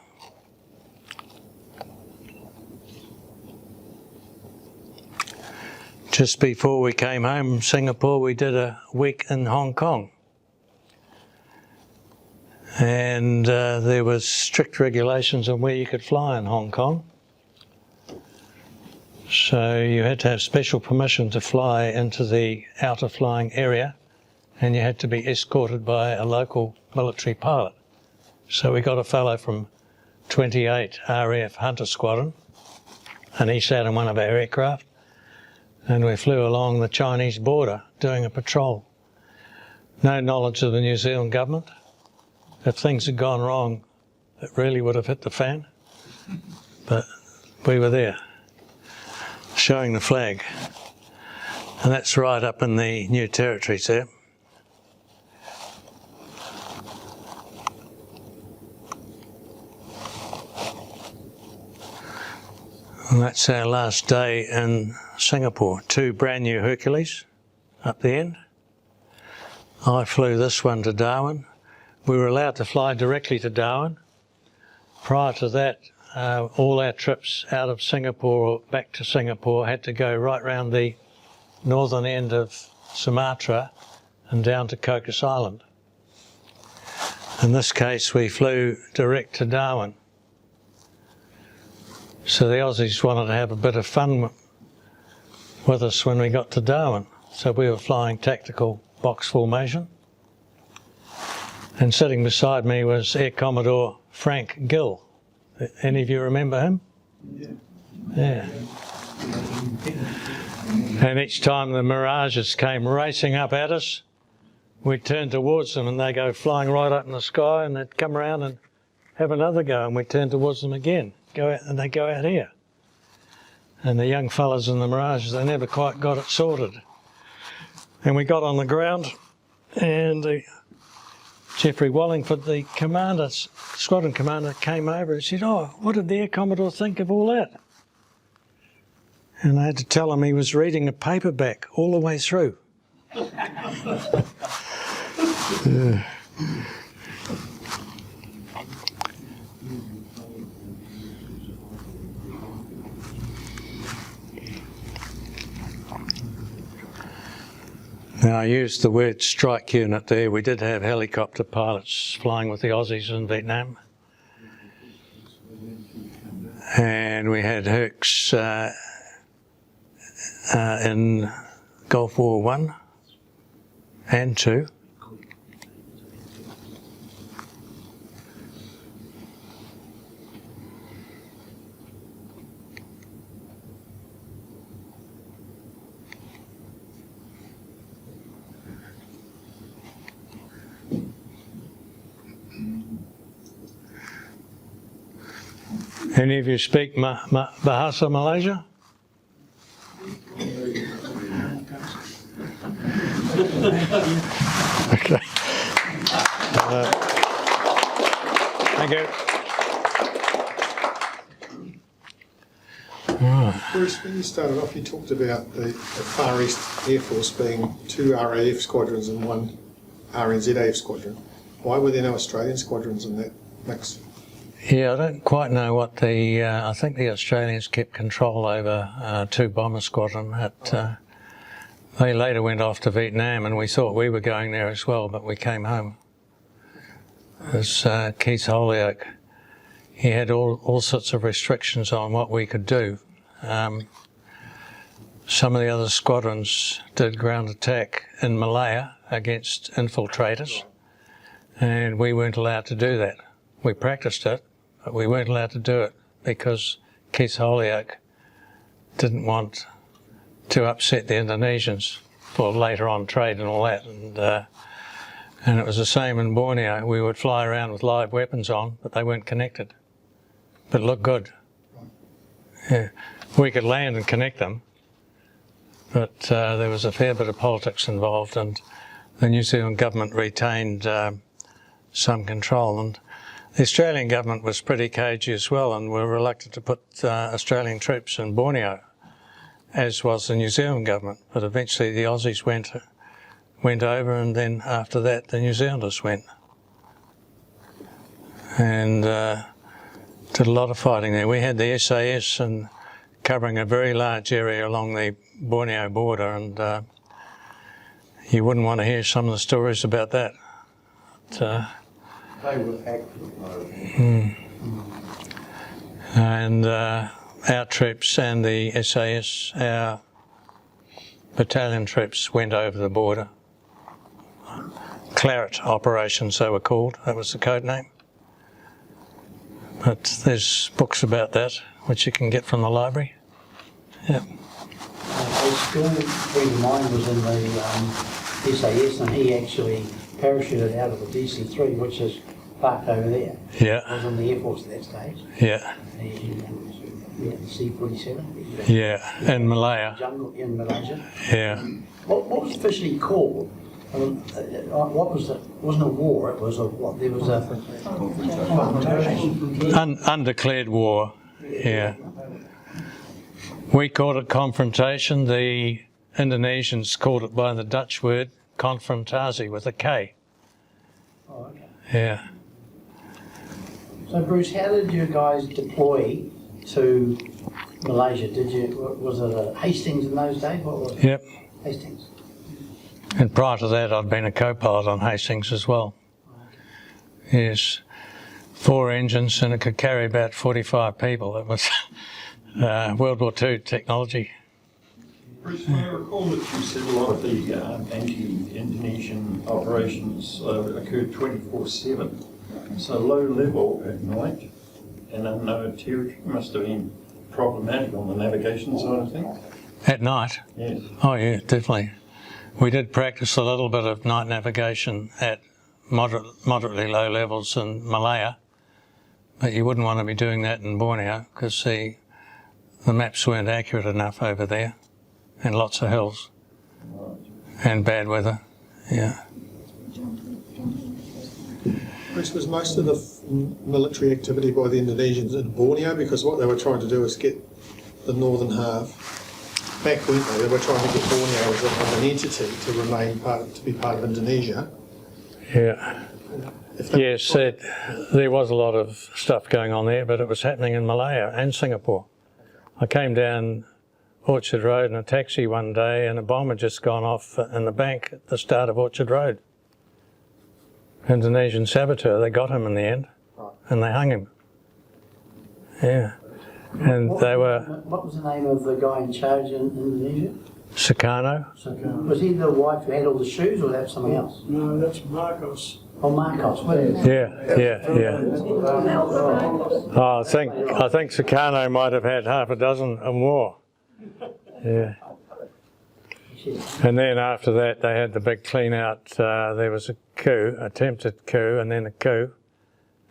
Just before we came home from Singapore, we did a week in Hong Kong. And there was strict regulations on where you could fly in Hong Kong. So you had to have special permission to fly into the outer flying area, and you had to be escorted by a local military pilot. So we got a fellow from 28 RAF Hunter Squadron, and he sat in one of our aircraft, and we flew along the Chinese border doing a patrol. No knowledge of the New Zealand government. If things had gone wrong, it really would have hit the fan. But we were there, showing the flag. And that's right up in the new territories there. And that's our last day in Singapore. 2 brand new Hercules up the end. I flew this one to Darwin. We were allowed to fly directly to Darwin. Prior to that, all our trips out of Singapore or back to Singapore had to go right round the northern end of Sumatra and down to Cocos Island. In this case, we flew direct to Darwin. So the Aussies wanted to have a bit of fun with us when we got to Darwin. So we were flying tactical box formation. And sitting beside me was Air Commodore Frank Gill. Any of you remember him? Yeah. And each time the Mirages came racing up at us, we'd turn towards them and they go flying right up in the sky, and they'd come around and have another go, and we'd turn towards them again, go out, and they go out here. And the young fellas in the Mirages, they never quite got it sorted. And we got on the ground, and Jeffrey Wallingford, the commander, squadron commander, came over and said, "Oh, what did the Air Commodore think of all that?" And I had to tell him he was reading a paperback all the way through. Now, I used the word strike unit there. We did have helicopter pilots flying with the Aussies in Vietnam. And we had Hercs in Gulf War 1 and 2. Any of you speak Bahasa Malaysia? Okay. Thank you. Bruce, when you started off, you talked about the Far East Air Force being 2 RAF squadrons and 1 RNZAF squadron. Why were there no Australian squadrons in that mix? Yeah, I don't quite know what the... I think the Australians kept control over 2 bomber squadron. They later went off to Vietnam, and we thought we were going there as well, but we came home. As Keith Holyoake, he had all sorts of restrictions on what we could do. Some of the other squadrons did ground attack in Malaya against infiltrators, and we weren't allowed to do that. We practiced it, but we weren't allowed to do it because Keith Holyoake didn't want to upset the Indonesians for later on trade and all that. And it was the same in Borneo. We would fly around with live weapons on, but they weren't connected. But looked good. Yeah. We could land and connect them, but there was a fair bit of politics involved, and the New Zealand government retained some control. And the Australian government was pretty cagey as well, and were reluctant to put Australian troops in Borneo, as was the New Zealand government. But eventually the Aussies went over, and then after that the New Zealanders went. And did a lot of fighting there. We had the SAS and covering a very large area along the Borneo border, and you wouldn't want to hear some of the stories about that. But, They were active. and our troops and the SAS, our battalion troops, went over the border. Claret operations, they were called. That was the code name. But there's books about that, which you can get from the library. Yeah. A school friend of mine was in the SAS, and he actually parachuted out of the DC-3, which is parked over there. Yeah. Was in the Air Force at that stage. Yeah. He was the C-47. Yeah. In Malaya. Jungle in Malaysia. Yeah. What was officially called? What was it? It wasn't a war. It was a what? There was a Undeclared war. Yeah. We called it confrontation. The Indonesians called it by the Dutch word confrontatie with a K. Oh, okay. Yeah. So Bruce, how did you guys deploy to Malaysia? Was it a Hastings in those days? What was it? Yep. Hastings. And prior to that, I'd been a co-pilot on Hastings as well. Yes, 4 engines, and it could carry about 45 people. It was World War II technology. Bruce, I recall that you said a lot of the anti-Indonesian operations occurred 24/7. So low level at night and unknown territory must have been problematic on the navigation side of things. At night? Yes. Oh yeah, definitely. We did practice a little bit of night navigation at moderately low levels in Malaya, but you wouldn't want to be doing that in Borneo because the maps weren't accurate enough over there, and lots of hills and bad weather. Yeah. Which was most of the military activity by the Indonesians in Borneo, because what they were trying to do is get the northern half back, weren't they? They were trying to get Borneo as an entity to remain to be part of Indonesia. Yeah. Yes, there was a lot of stuff going on there, but it was happening in Malaya and Singapore. I came down Orchard Road in a taxi one day, and a bomb had just gone off in the bank at the start of Orchard Road. Indonesian saboteur, they got him in the end, and they hung him. Yeah. And they were... What was the name of the guy in charge in Indonesia? Sukarno. Was he the wife who had all the shoes, or that something else? No, that's Marcos. Oh, Marcos. Yeah. Oh, I think Sukarno might have had half a dozen or more. Yeah. And then after that, they had the big clean out. There was a coup, attempted coup, and then a coup,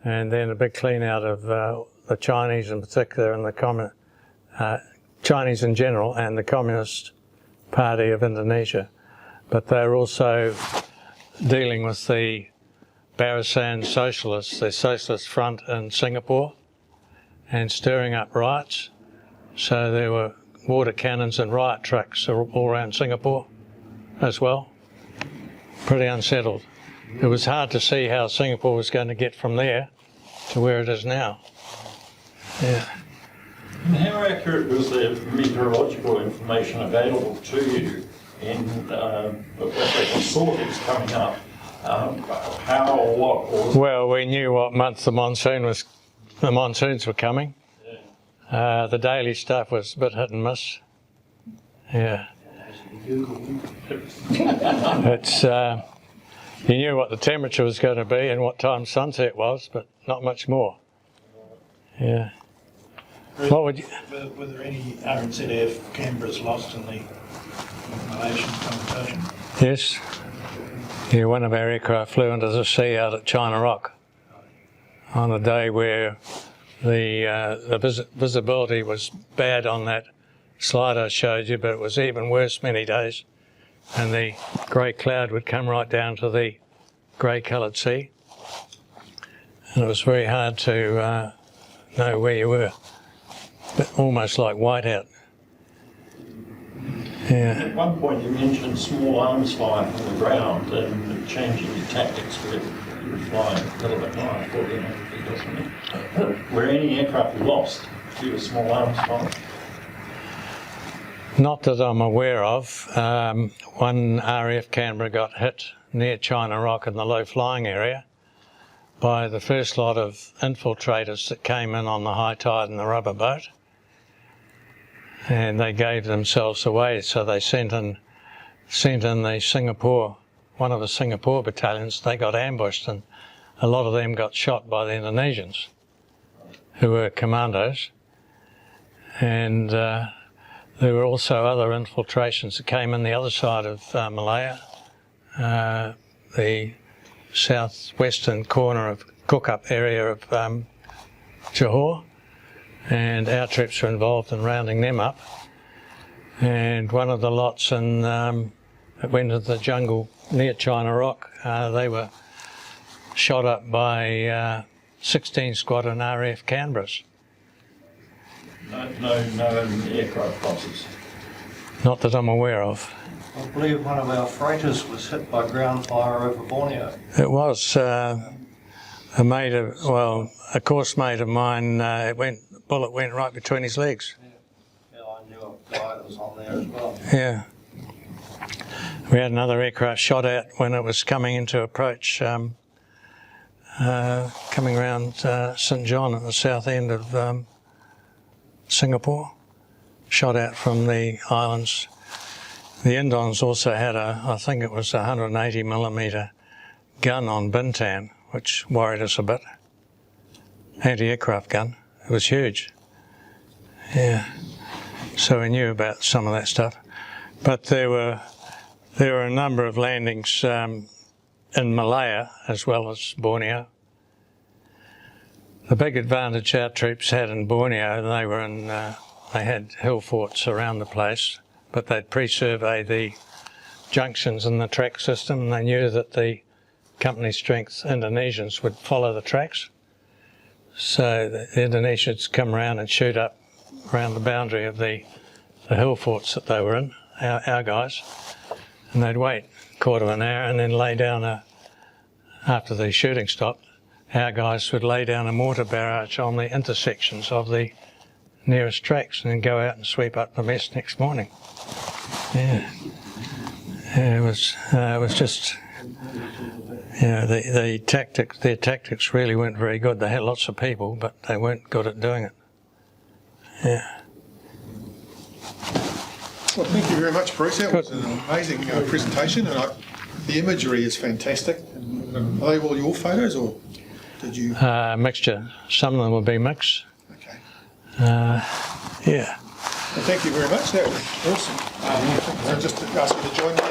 and then a big clean out of the Chinese in particular, and the Chinese in general, and the Communist Party of Indonesia. But they were also dealing with the Barisan Socialists, the Socialist Front in Singapore, and stirring up riots. So there were water cannons and riot trucks all around Singapore as well. Pretty unsettled. It was hard to see how Singapore was going to get from there to where it is now. Yeah. And how accurate was the meteorological information available to you in if you saw it was coming up? How or what? Or Well, we knew what month the monsoons were coming. The daily stuff was a bit hit and miss. Yeah. It's you knew what the temperature was going to be and what time sunset was, but not much more. Yeah. What would you? Were there any RNZF Canberras lost in the Malaysian confrontation? Yes. Yeah, one of our aircraft flew into the sea out at China Rock on a day where the visibility was bad on that slide I showed you, but it was even worse many days. And the grey cloud would come right down to the grey coloured sea. And it was very hard to know where you were. But almost like whiteout. Yeah. At one point you mentioned small arms fire from the ground and changing your tactics where you were flying a little bit higher. I thought, it doesn't. Were any aircraft lost due to small arms fire? Not that I'm aware of. One RAF Canberra got hit near China Rock in the low flying area by the first lot of infiltrators that came in on the high tide in the rubber boat. And they gave themselves away, so they sent in the Singapore, one of the Singapore battalions. They got ambushed, and a lot of them got shot by the Indonesians, who were commandos. And there were also other infiltrations that came in the other side of Malaya, the southwestern corner of Cook-up area of Johor. And our troops were involved in rounding them up. And one of the lots that went into the jungle near China Rock, they were shot up by 16 Squadron RAF Canberras. No aircraft losses. Not that I'm aware of. I believe one of our freighters was hit by ground fire over Borneo. It was a course mate of mine, bullet went right between his legs. Yeah, I knew a guy that was on there as well. Yeah. We had another aircraft shot at when it was coming into approach coming around St John at the south end of Singapore, shot out from the islands. The Indons also had I think it was a 180mm gun on Bintan, which worried us a bit. Anti-aircraft gun. It was huge. Yeah. So we knew about some of that stuff. But there were a number of landings in Malaya as well as Borneo. The big advantage our troops had in Borneo, they had hill forts around the place, but they'd pre-survey the junctions in the track system, and they knew that the company strength Indonesians would follow the tracks. So the Indonesians come around and shoot up around the boundary of the hill forts that they were in, our guys, and they'd wait a quarter of an hour and then lay down after the shooting stopped, our guys would lay down a mortar barrage on the intersections of the nearest tracks and then go out and sweep up the mess next morning. Yeah, it was just, their tactics really weren't very good. They had lots of people, but they weren't good at doing it. Yeah. Well, thank you very much, Bruce. That was an amazing presentation, and the imagery is fantastic. Are they all your photos, or did you? Mixture. Some of them will be mixed. Okay. Yeah. Well, thank you very much. That was awesome. I'll just ask you to join me.